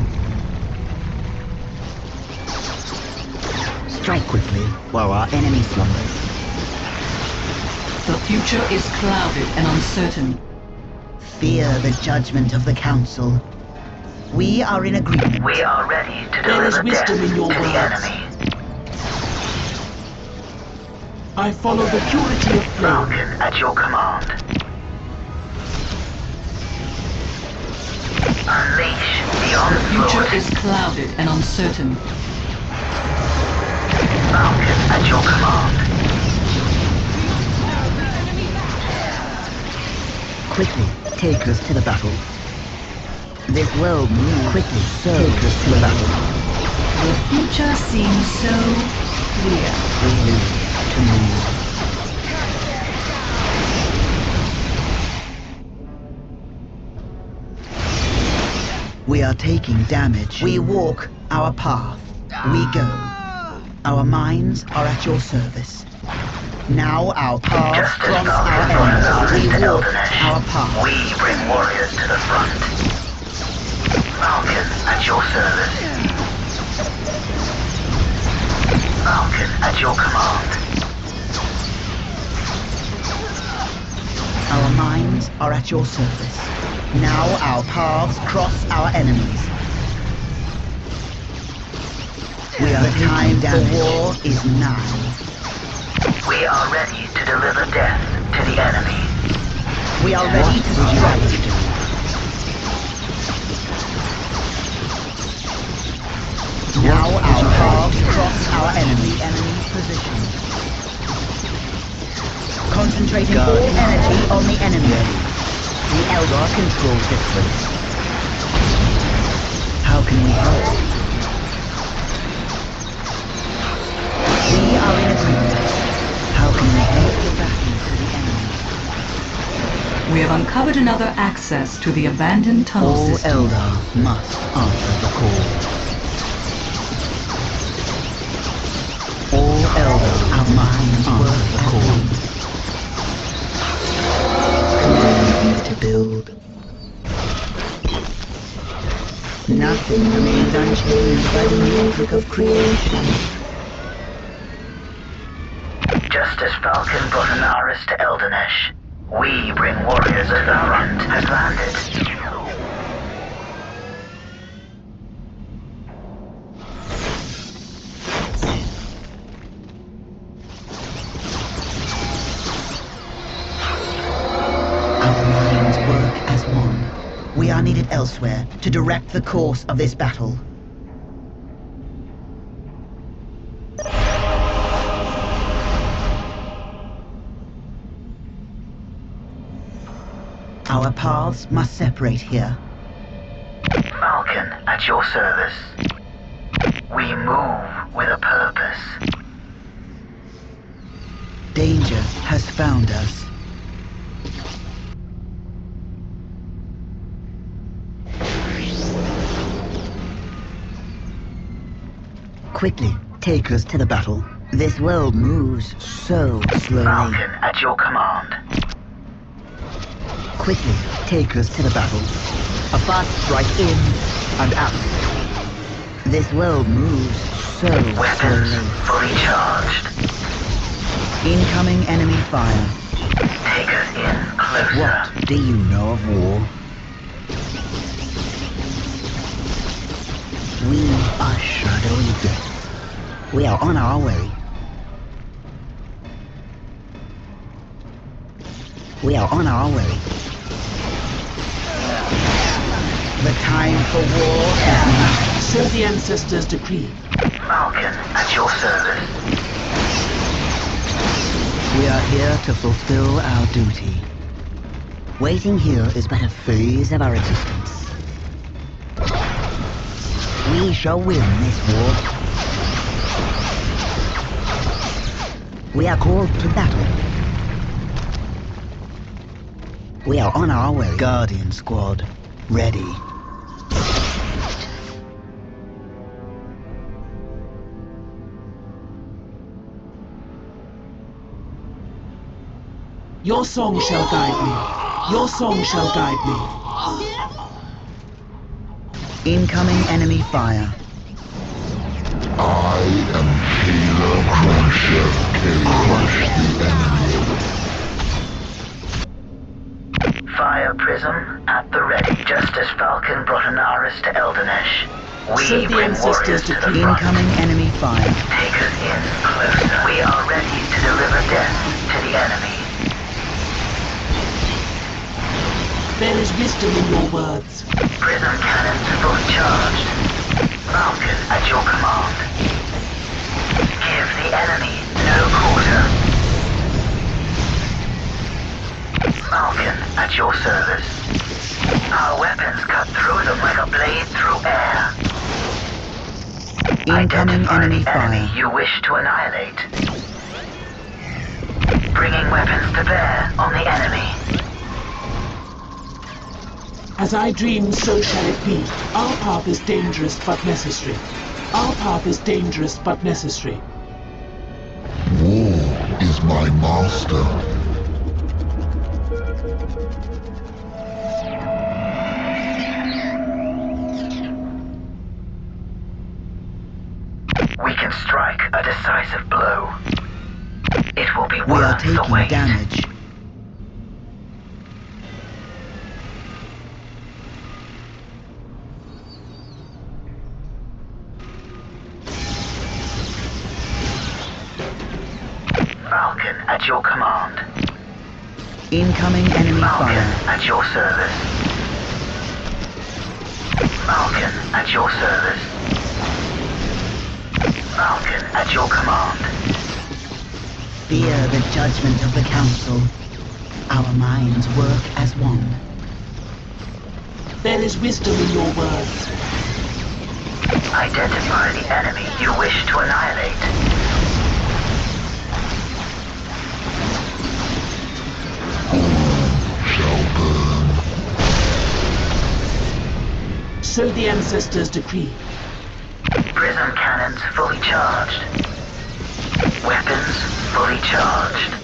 Strike quickly while our enemy slumbers. The future is clouded and uncertain. Fear the judgment of the council. We are in agreement. We are ready to There is deliver death wisdom in your to the words. enemy. I follow the purity of flame. Falcon at your command. Unleash the The future onslaught. is clouded and uncertain. Falcon at your command. Quickly, take us to the battle. This world moves quickly, so take us to the battle. The future seems so clear. We live to move. We are taking damage. We walk our path. We go. Our minds are at your service. Now our paths cross our enemies. We walk our path. We bring warriors to the front. Falcon at your service. Falcon at your command. Our minds are at your service. Now our paths cross our enemies. We are the time for war is now. We are ready to deliver death to the enemy. We are ready to strike. Now our paths cross our enemy's position. Concentrating all energy on the enemy. The Eldar controls this place. How can we help? We are in agreement. How can we help the battle to the enemy? We have uncovered another access to the abandoned tunnel All system. Eldar must answer the call. All Eldar must answer the call. Command to build. Nothing remains unchanged by the music of creation. Just as Falcon brought an Aris to Eldanesh, we bring warriors to the front has landed. Our minds work as one. We are needed elsewhere to direct the course of this battle. Our paths must separate here. Falcon at your service. We move with a purpose. Danger has found us. Quickly, take us to the battle. This world moves so slowly. Falcon at your command. Quickly, take us to the battle. A fast strike in and out. This world moves so Weapons slowly. fully charged. Incoming enemy fire. Take us in closer. What do you know of war? We are shadowy death. We are on our way. We are on our way. The time for war is now. So the ancestors decree. Falcon at your service. We are here to fulfill our duty. Waiting here is but a phase of our existence. We shall win this war. We are called to battle. We are on our way. Guardian squad, ready. Your song shall guide me. Your song shall guide me. Incoming enemy fire. I am Kayla Crusher. Crush the enemy. Fire prism at the ready. Just as Falcon brought an Aris to Eldanesh, we So the bring ancestors warriors to the decree. front. Incoming enemy fire. Take us in closer. We are ready to deliver death to the enemy. There is wisdom in your words. Prism cannons fully charged. Falcon at your command. Give the enemy no quarter. Falcon at at your service. Our weapons cut through them like a blade through air. Incoming Identify enemy the enemy fire. you wish to annihilate. Bringing weapons to bear on the enemy. As I dream, so shall it be. Our path is dangerous but necessary. Our path is dangerous but necessary. War is my master. We can strike a decisive blow. It will be We are worth the taking wait. damage. Falcon at your command. Incoming enemy Falcon fire. at your service. Falcon at your service. Falcon at your command. Fear the judgment of the Council. Our minds work as one. There is wisdom in your words. Identify the enemy you wish to annihilate. Shall burn. So the ancestors decree. Prism cannons fully charged. Weapons fully charged.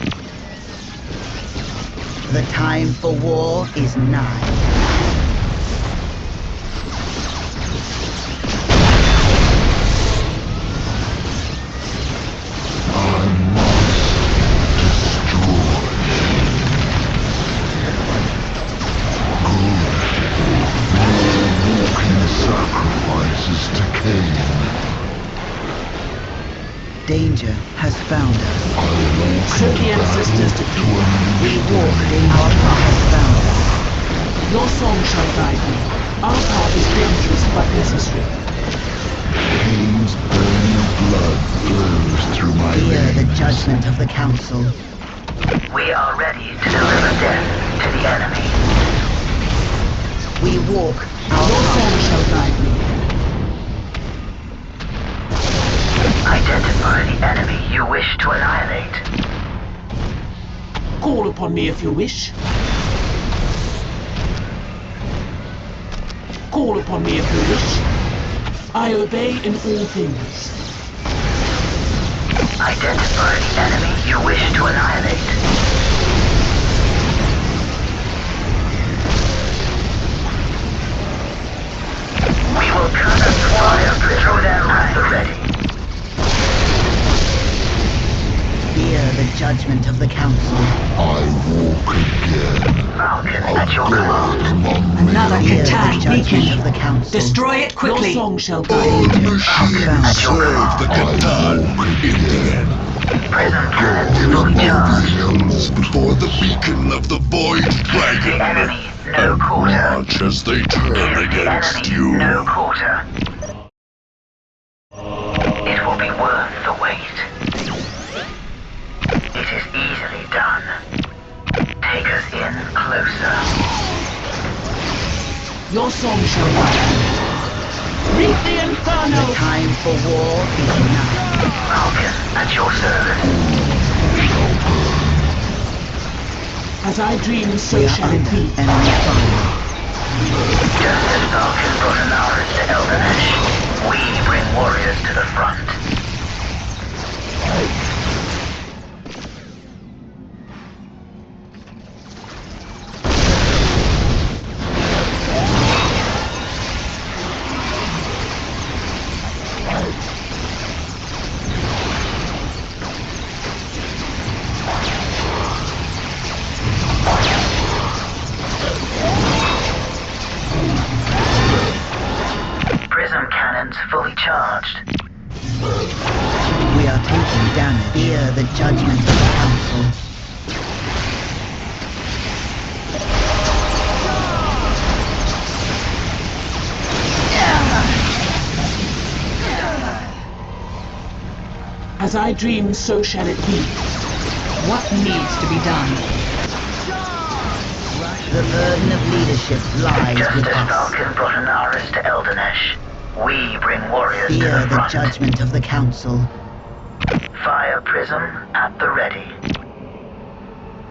The time for war is nigh. Sacrifices to Cain. Danger has found us. I walk So into the ancestors battle decree. to We unleash walk. domain. Our path has found us. Your song shall guide me. Our path is dangerous but necessary. Cain's burning blood flows through my Fear the veins. judgment of the Council. We are ready to deliver death to the enemy. We walk. Our Your path. song shall guide me. Identify the enemy you wish to annihilate. Call upon me if you wish. Call upon me if you wish. I obey in all things. Identify the enemy you wish to annihilate. We will cut a fire through them at the ready. Fear the judgment of the Council. I walk again. Falcon A at your god command. among Another men. Fear the Catan judgment beacon. of the Council. Destroy it Your quickly. song shall guide me. Danger has found us. Serve the Catan in the end. Prism cannons God fully among the charged. hills before the beacon of the void Give the dragon. enemy no And quarter. watch as they turn Give the against enemy you. no quarter. It will be worth the wait. It is easily done. Take us in closer. Your song shall guide me. Reap the The inferno! time for war is nigh. Falcon at your service. As I dream, so We are shall it under be. enemy fire. Just as Falcon brought an army to Eldar, we bring warriors to the front. Prism cannons fully charged. We are taking damage. Fear the judgment of the Council. As I dream, so shall it be. What needs to be done? The burden of leadership lies Just with as us. Falcon brought an Aris to Eldanesh, we bring warriors to Fear the the front. judgment of the Council. Fire prism at the ready.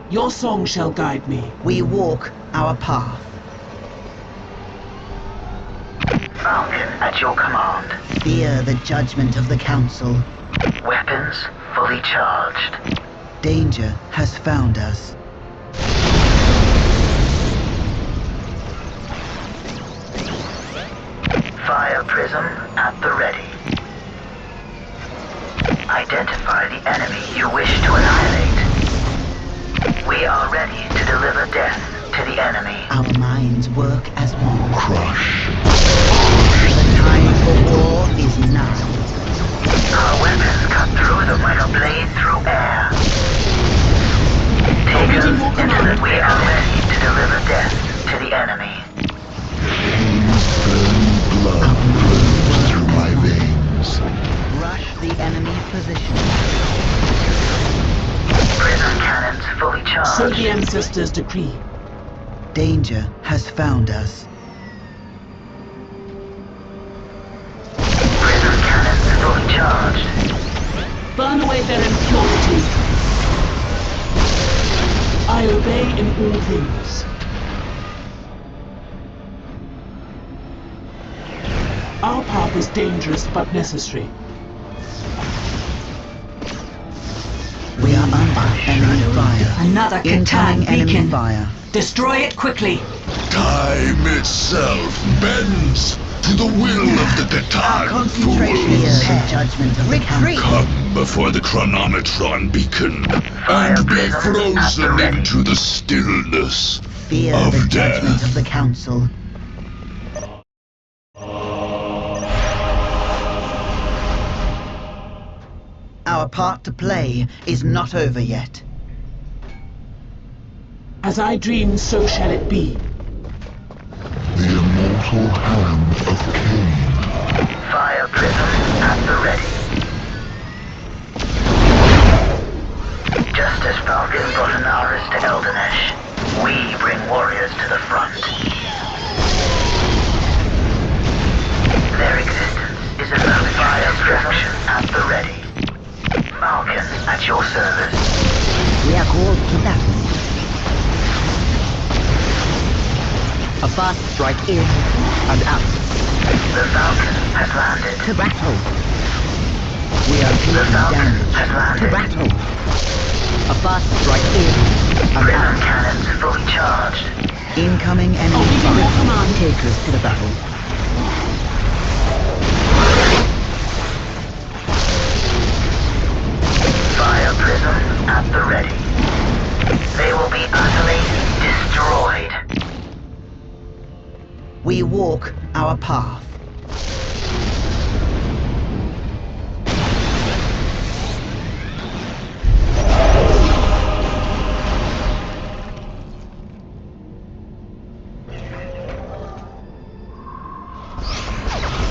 Your song shall guide me. We walk our path. Falcon at your command. Fear the judgment of the Council. Weapons fully charged. Danger has found us. Fire prism at the ready. Identify the enemy you wish to annihilate. We are ready to deliver death to the enemy. Our minds work as one. Crush. The time for war is now. Our weapons cut through them like a blade through air. Take us Awaiting your into command. the... We are ready to deliver death to the enemy. Blood flows through my veins. Rush the enemy's position. Prism cannons fully So the charged. ancestors decree. Danger has found us. Prism cannons fully charged. Burn away their impurity. I obey in all things. Our path is dangerous but necessary. We are under enemy fire. Another Incoming Catan enemy beacon. fire. Destroy it quickly. Time itself bends to the will of the Catan Concentration. Fear fools. the judgment of the Council. Come before the chronometron beacon and be frozen into the stillness Fear of the death. judgment of the Council. Our part to play is not over yet. As I dream, so shall it be. The immortal hand of Cain. Fire prism at the ready. Just as Falcon brought an Aris to Eldanesh, we bring warriors to the front. Their existence is a fire destruction at the ready. Falcon at your service. We are called to battle. A fast strike in and out. The Falcon has landed. To battle. We are The taking Falcon damage. has To landed. battle. A fast strike in and Prism out. cannons fully charged. Incoming enemy Awaiting your fire. command. Take us to the battle. Fire prism at the ready. They will be utterly destroyed. We walk our path.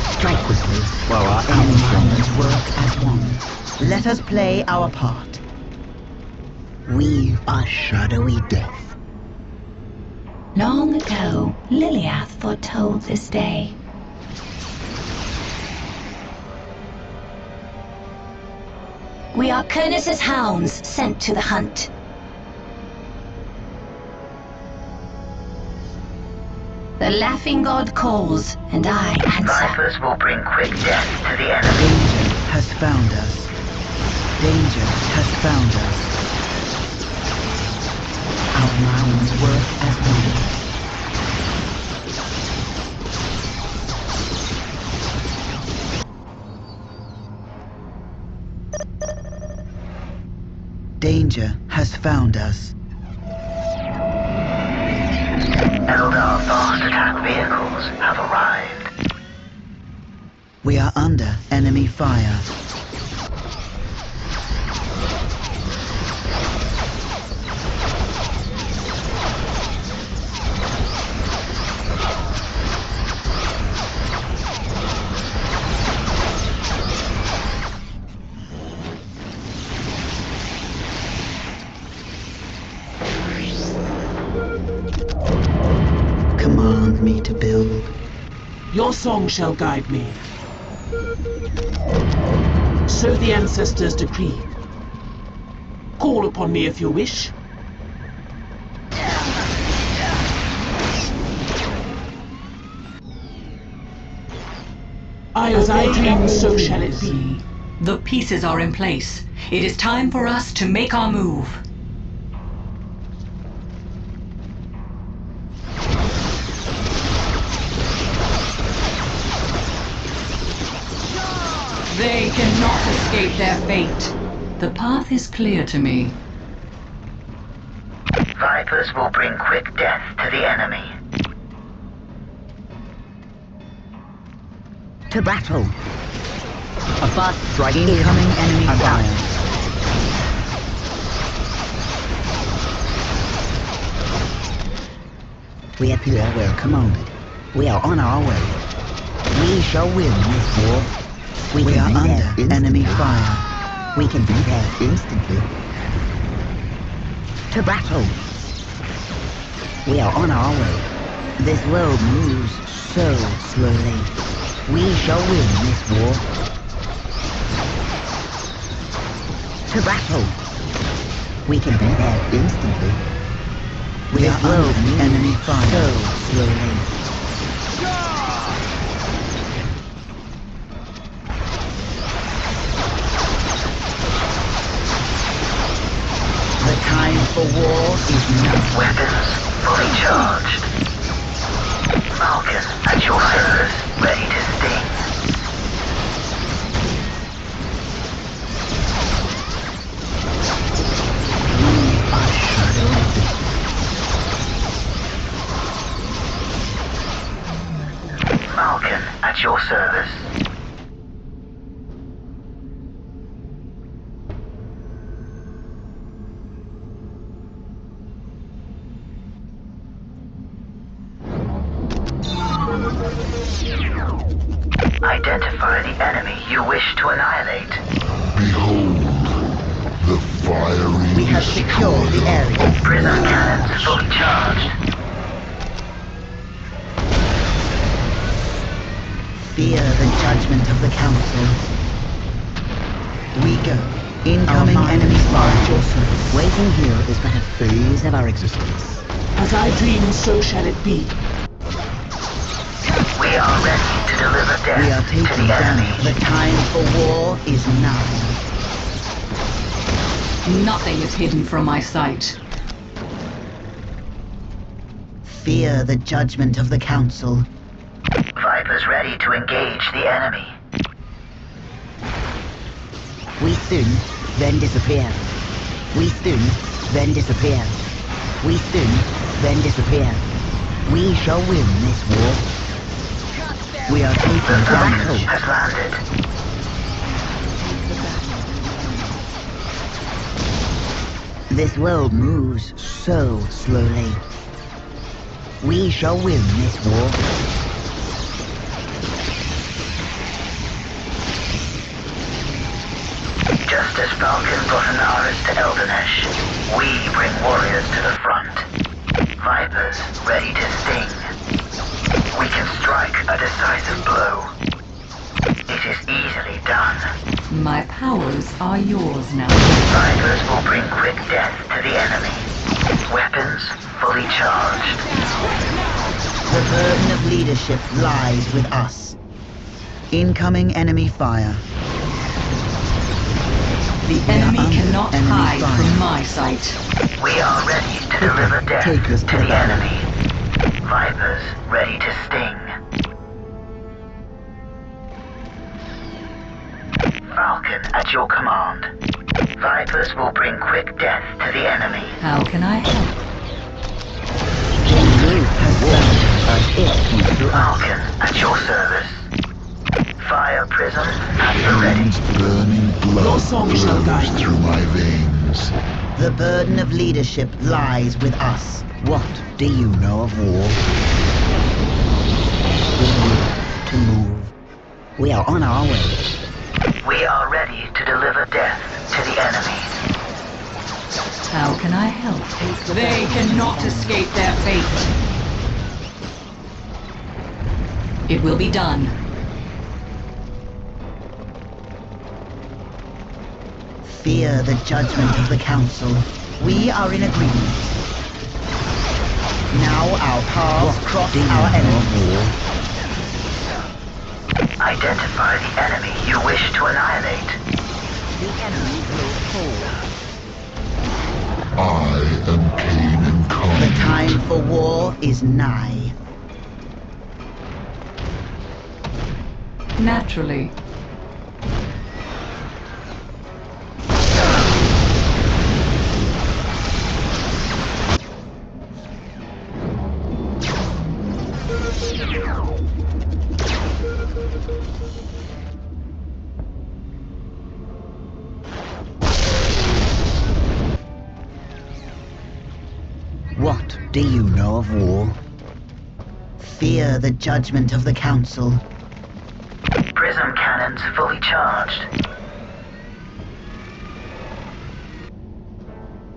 Strike with me while our minds work as one. Let us play our part. We are shadowy death. Long ago, Liliath foretold this day. We are Kronus' hounds sent to the hunt. The laughing god calls, and I answer. Vipers will bring quick death to the enemy. Danger has found us. Danger has found us. Our minds work as one. Danger has found us. Eldar fast attack vehicles have arrived. We are under enemy fire. with me to build. Your song shall guide me. So the ancestors decree. Call upon me if you wish. As I dream, so shall it be. The pieces are in place. It is time for us to make our move. They cannot escape their fate. The path is clear to me. Vipers will bring quick death to the enemy. To battle! A fast strike incoming enemy fire. We appear where commanded. We are on our way. We shall win this war. We are under enemy fire. We can be there instantly. To battle! We are on our way. This world moves so slowly. We shall win this war. To battle! We can be there instantly. We are under enemy fire so slowly. The time for war is now. Weapons fully charged. Falcon at your service, ready to sting. We are shadow. Falcon at your service. Identify the enemy you wish to annihilate. Behold, the fiery We have secured the area. Prism cannons fully charged. Fear the judgment of the council. We go. Incoming enemy fire. Waiting here is but a phase of our existence. As I dream, so shall it be. We are ready to deliver death We are to taking the damage. enemy. The time for war is now. Nothing is hidden from my sight. Fear the judgment of the council. Vipers ready to engage the enemy. We soon, then disappear. We soon, then disappear. We soon, then disappear. We shall win this war. We are taking The damage. Falcon has landed. This world moves so slowly. We shall win this war. Just as Falcon brought Anaris to Eldanesh, we bring warriors to the front. Vipers ready to sting. We can strike a decisive blow. It is easily done. My powers are yours now. Vipers will bring quick death to the enemy. Weapons fully charged. The burden of leadership lies with us. Incoming enemy fire. The enemy under cannot enemy hide fire. from my sight. We are ready to deliver death Take us to to the battle. enemy. Vipers ready to sting. Falcon at your command. Vipers will bring quick death to the enemy. How can I help? The group has found us. It moves through us. Falcon at your service. Fire prism at the ready. Fiend's burning Your blood song shall guide flows you. through my veins. The burden of leadership lies with us. What do you know of war? We need to move. We are on our way. We are ready to deliver death to the enemy. How can I help? They cannot escape their fate. It will be done. Fear the judgment of the Council. We are in agreement. Now our paths cross our enemy. Identify the enemy you wish to annihilate. The enemy will fall. I am Cain incarnate. The time for war is nigh. Naturally. What do you know of war? Fear the judgment of the Council. Prism cannons fully charged.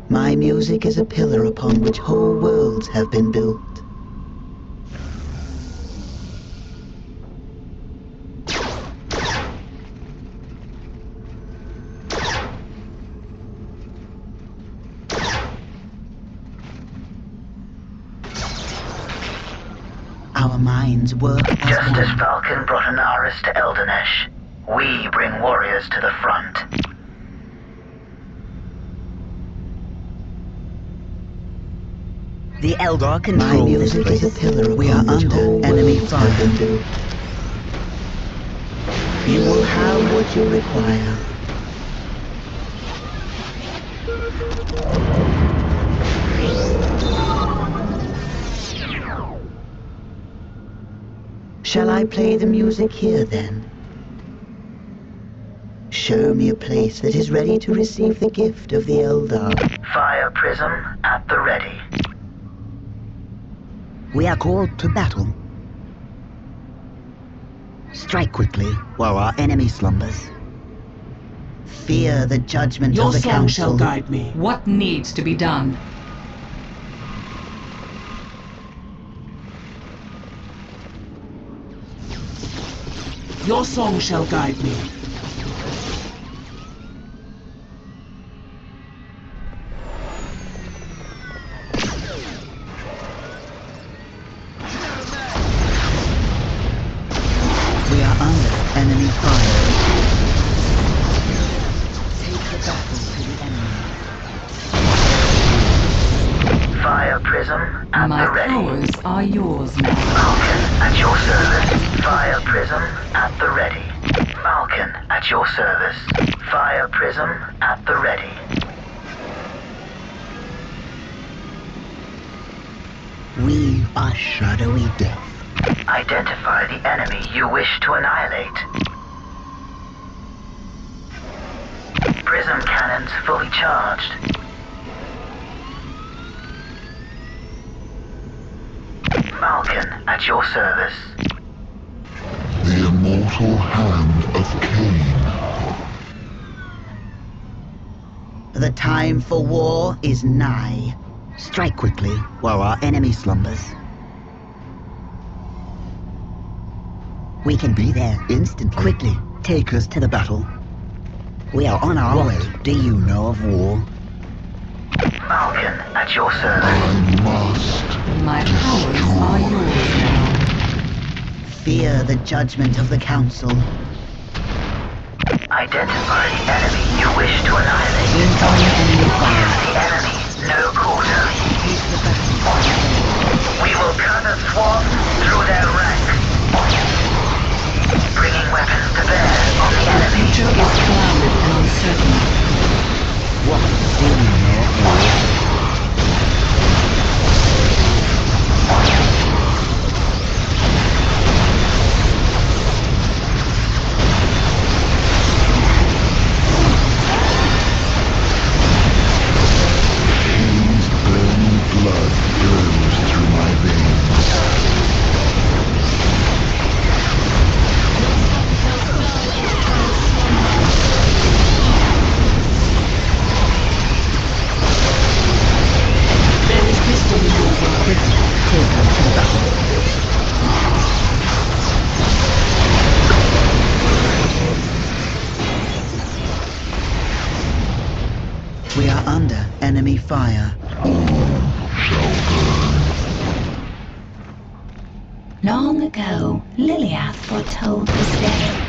My music is a pillar upon which whole worlds have been built. Our minds work as Just as one. Falcon brought Anaris to Eldanesh, we bring warriors to the front. The Eldar control this place. My music is a pillar we are under enemy fire. You will have what you require. Shall I play the music here then? Show me a place that is ready to receive the gift of the Eldar. Fire prism at the ready. We are called to battle. Strike quickly while our enemy slumbers. Fear the judgment Your of the song Council. shall guide me. What needs to be done? Your song shall guide me. We are under enemy fire. Take the battle to the enemy. Fire prism at My the ready. powers are yours now. Falcon at your service. Fire prism at the ready. Falcon at your service. Fire prism at the ready. We are shadowy death. Identify the enemy you wish to annihilate. Prism cannons fully charged. Falcon at your service. The immortal hand of Cain. The time for war is nigh. Strike quickly while our enemy slumbers. We can be there instantly. Quickly, take us to the battle. We are on our way. Do you know of war? Falcon at your service. I must. My powers are yours now. Fear the judgment of the Council. Identify the enemy you wish to annihilate. Incoming enemy fire. The enemy, no quarter. Take the battle. We will cut a swath through their ranks. Bringing weapons to bear on the The enemy. future is clouded and uncertain. What do you know of war? fire. Long ago, Liliath foretold this day.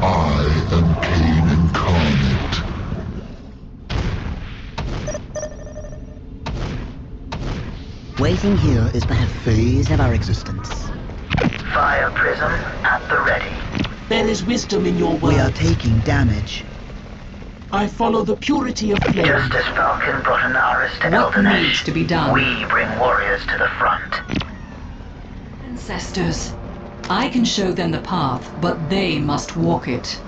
I am Cain incarnate. Waiting here is but a phase of our existence. Fire prism at the ready. There is wisdom in your We are words. taking damage. I follow the purity of flame. Just as Falcon brought an Aris to What Eldanesh, needs to be done? we bring warriors to the front. Ancestors, I can show them the path, but they must walk it.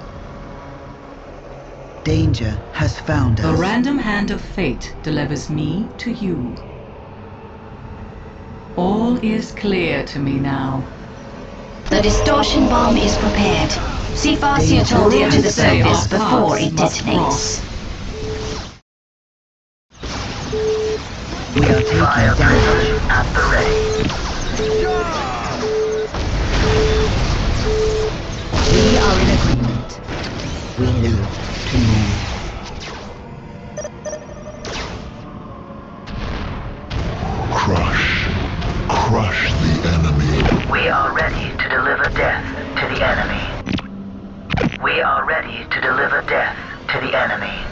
Danger has found The us. random hand of fate delivers me to you. All is clear to me now. The distortion bomb is prepared. See Farseer told you to the surface before it detonates. We are taking Fire damage. prism at the ready. We are in agreement. We live to move. Crush the enemy. We are ready to deliver death to the enemy. We are ready to deliver death to the enemy.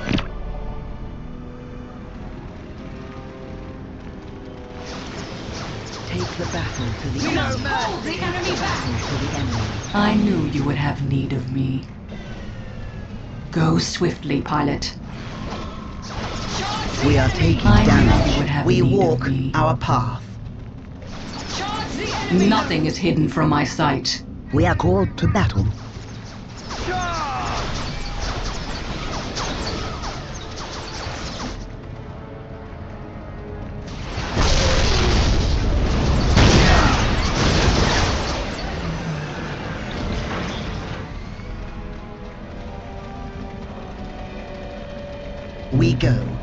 Take the battle to the enemy. The enemy back! To the enemy. I knew you would have need of me. Go swiftly, pilot. We are taking I knew you would damage. have We need of walk me. our path. Nothing is hidden from my sight. We are called to battle. We go.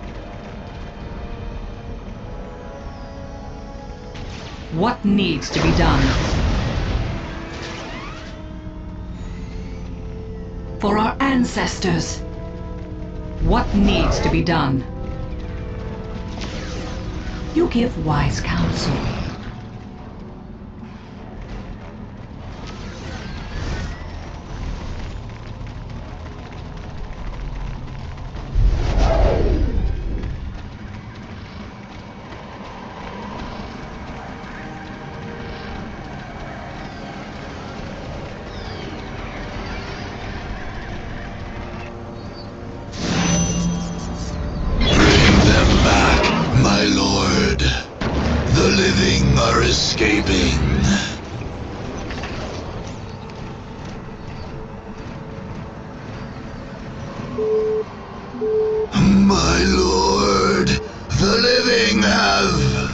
What needs to be done? For our ancestors. What needs to be done? You give wise counsel. My lord, the living are escaping. My lord, the living have...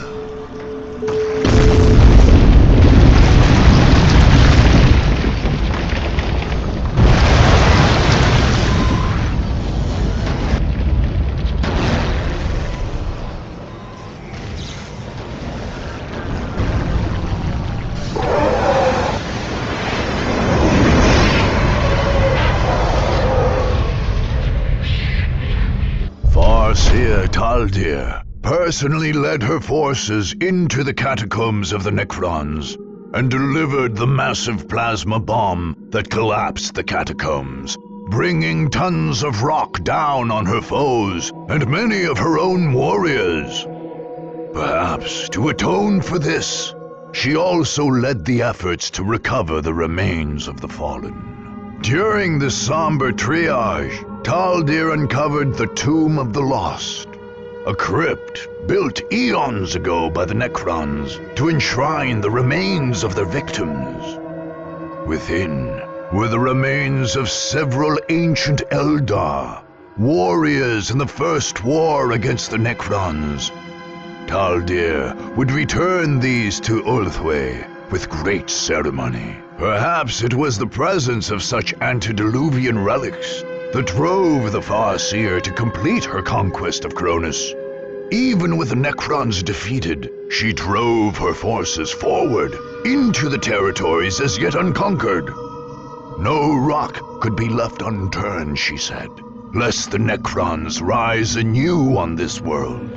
Farseer Taldir personally led her forces into the catacombs of the Necrons and delivered the massive plasma bomb that collapsed the catacombs, bringing tons of rock down on her foes and many of her own warriors. Perhaps to atone for this, she also led the efforts to recover the remains of the fallen. During this somber triage, Taldir uncovered the Tomb of the Lost, a crypt built eons ago by the Necrons to enshrine the remains of their victims. Within were the remains of several ancient Eldar, warriors in the First War against the Necrons. Taldir would return these to Ulthwé with great ceremony. Perhaps it was the presence of such antediluvian relics that drove the Farseer to complete her conquest of Kronus. Even with the Necrons defeated, she drove her forces forward into the territories as yet unconquered. No rock could be left unturned, she said, lest the Necrons rise anew on this world.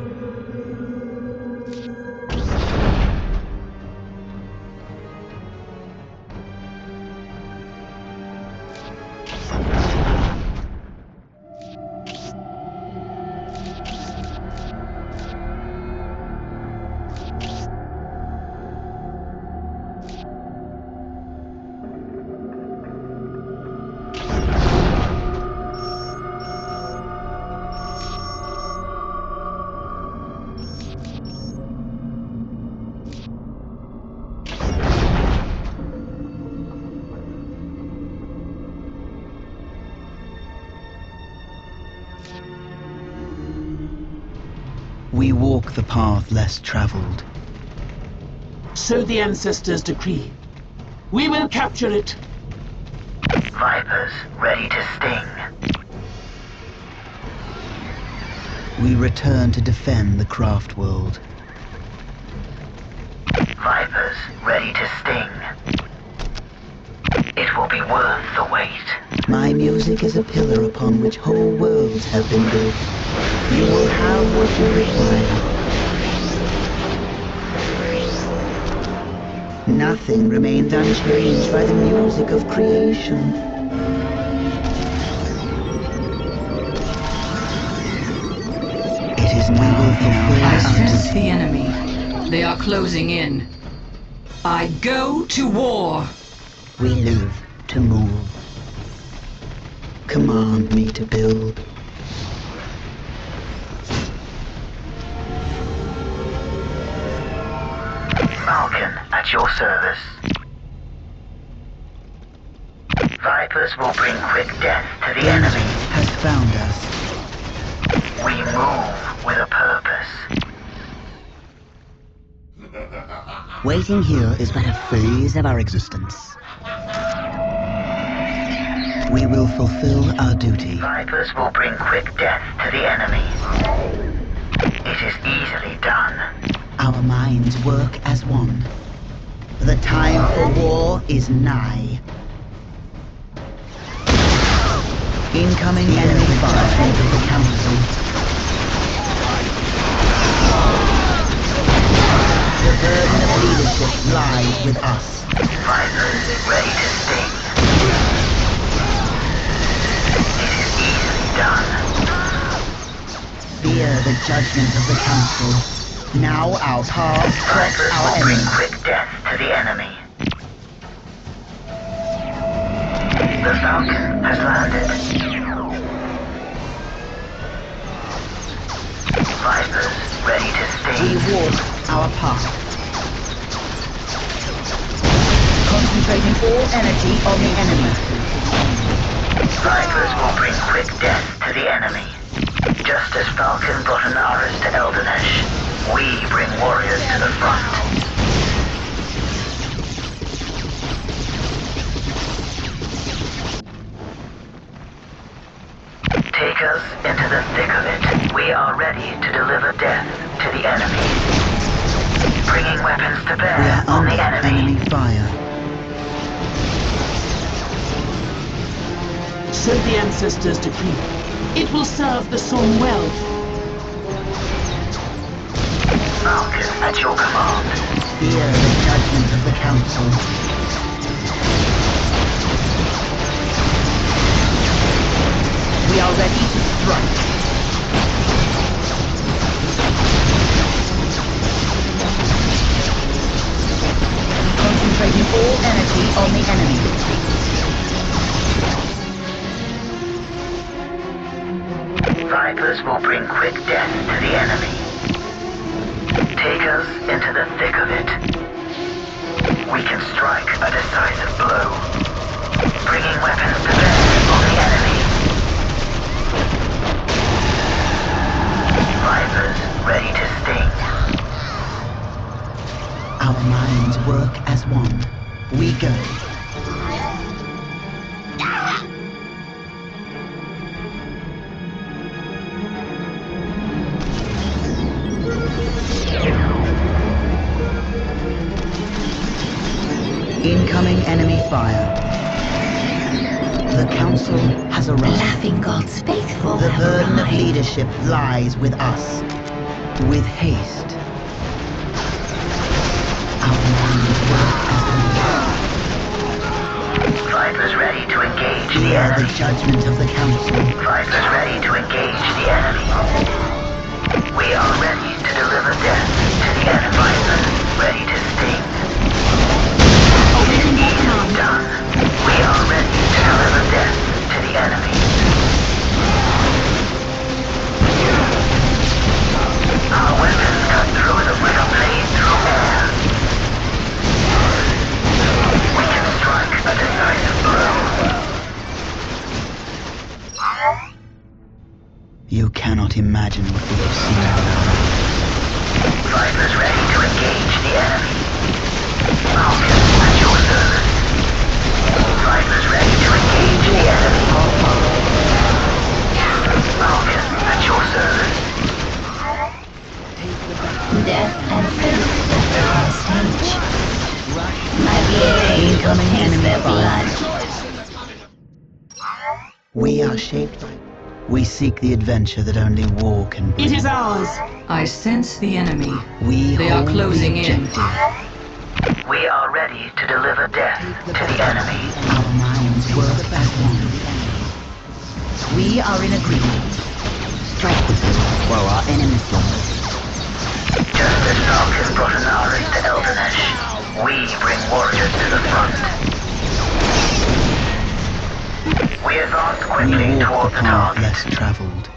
We walk the path less traveled. So the ancestors decree. We will capture it. Vipers ready to sting. We return to defend the craft world. Vipers ready to sting. It will be worth the wait. My music is a pillar upon which whole worlds have been built. You will have what you require. Nothing remains unchanged by the music of creation. It is we will fulfill I our sense duty. the enemy. They are closing in. I go to war. We live to move. Command me to build. Falcon at your service. Vipers will bring quick death to the Danger enemy. has found us. We move with a purpose. Waiting here is but a phase of our existence. We will fulfill our duty. Vipers will bring quick death to the enemy. It is easily done. Our minds work as one. The time for war is nigh. Incoming enemy fire into the council. The burden of leadership lies with us. Vipers ready to sting. It is easily done. Fear the judgment of the council. Now our paths cross Vipers our will bring enemies. quick death to the enemy. The Falcon has landed. Vipers ready to We sting. walk our path. Concentrating all energy on the enemy. Vipers will bring quick death to the enemy. Just as Falcon brought an Aris to Eldanesh, we bring warriors to the front. Take us into the thick of it. We are ready to deliver death to the enemy. Bringing weapons to We bear are on under the enemy. fire. So the ancestors decree. It will serve the Soul well. Falcon at your command. Fear the judgment of the council. We are ready to strike. Concentrating all energy on the enemy. Vipers will bring quick death to the enemy. Take us into the thick of it. We can strike a decisive blow. Bringing weapons to bear on the enemy. Vipers ready to sting. Our minds work as one. We go. Incoming enemy fire. The Council has The arrived. Laughing God's faithful The have burden of arrived. leadership lies with us. With haste. Our minds work as one. Fighters ready to engage the Hear the enemy. judgment of the Council. Fighters ready to engage the enemy. We are ready to deliver death to the enemy. Fighters ready to sting. Awaiting your command. Done. We are ready to deliver death to the enemy. Our weapons cut through them like a blade through air. We can strike a decisive blow. You cannot imagine what we have seen. Fighters ready to engage the enemy. Falcon at your service. Fighters ready to engage the enemy. Falcon at your service. Death and fate have taken the stage. My blade will Incoming taste enemy their fire. blood. We are shaped by... We seek the adventure that only war can bring. It is ours. I sense the enemy. We They are hold closing the in. objective. We are ready to deliver death to the enemy. Our minds work as one. We are in agreement. Strike with us while our enemies slumber. Just as Falcon brought an army to Eldanesh, we bring warriors to the front. We advance We quickly walk toward the the path target. less traveled.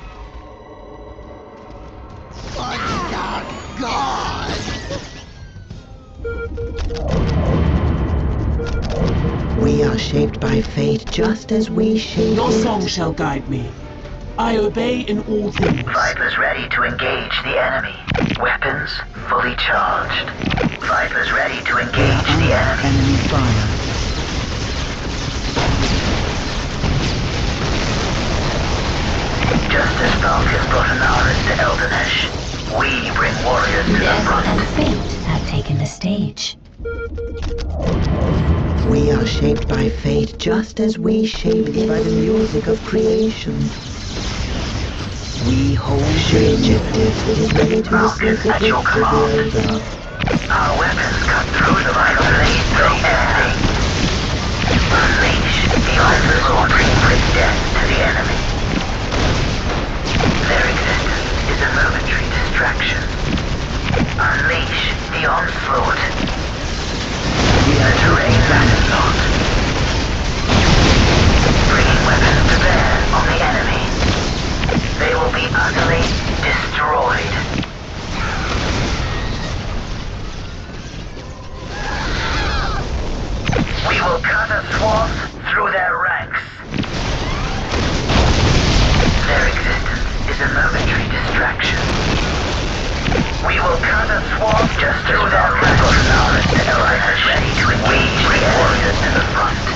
We are shaped by fate just as we shape Your it. song shall guide me. I obey in all things. Fighters ready to engage the enemy. Weapons fully charged. Fighters ready to We are engage the under enemy. enemy fire. Just as Falcon brought an army to Eldanesh, we bring warriors to the Death front. and fate have taken the stage. We are shaped by fate just as we shape it by the music of creation. We hold the objective that is ready to receive the At your gift of the command. Eldar. Our weapons cut through the like a blade through air. Unleash the onslaught, bring death to the enemy. Their existence is a momentary distraction. Unleash the onslaught. We The are terrain taking matters damage. not. Bringing weapons to bear on the enemy. They will be utterly destroyed. We will cut a swath through their ranks. Their existence is a momentary distraction. We will cut a swath just through their ranks. Fighters ready to engage the warriors to the front.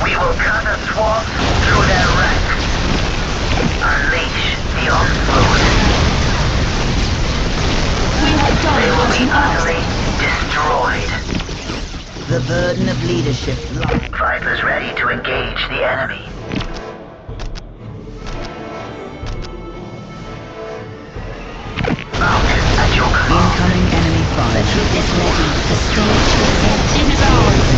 We will cut a swath through their ranks. Unleash the onslaught. We have done They will as be you asked. utterly destroyed. The burden of leadership lies. Fighters ready to engage the enemy. Falcon at your command. Incoming enemy The fire. troop is ready. The stage is set. It is ours.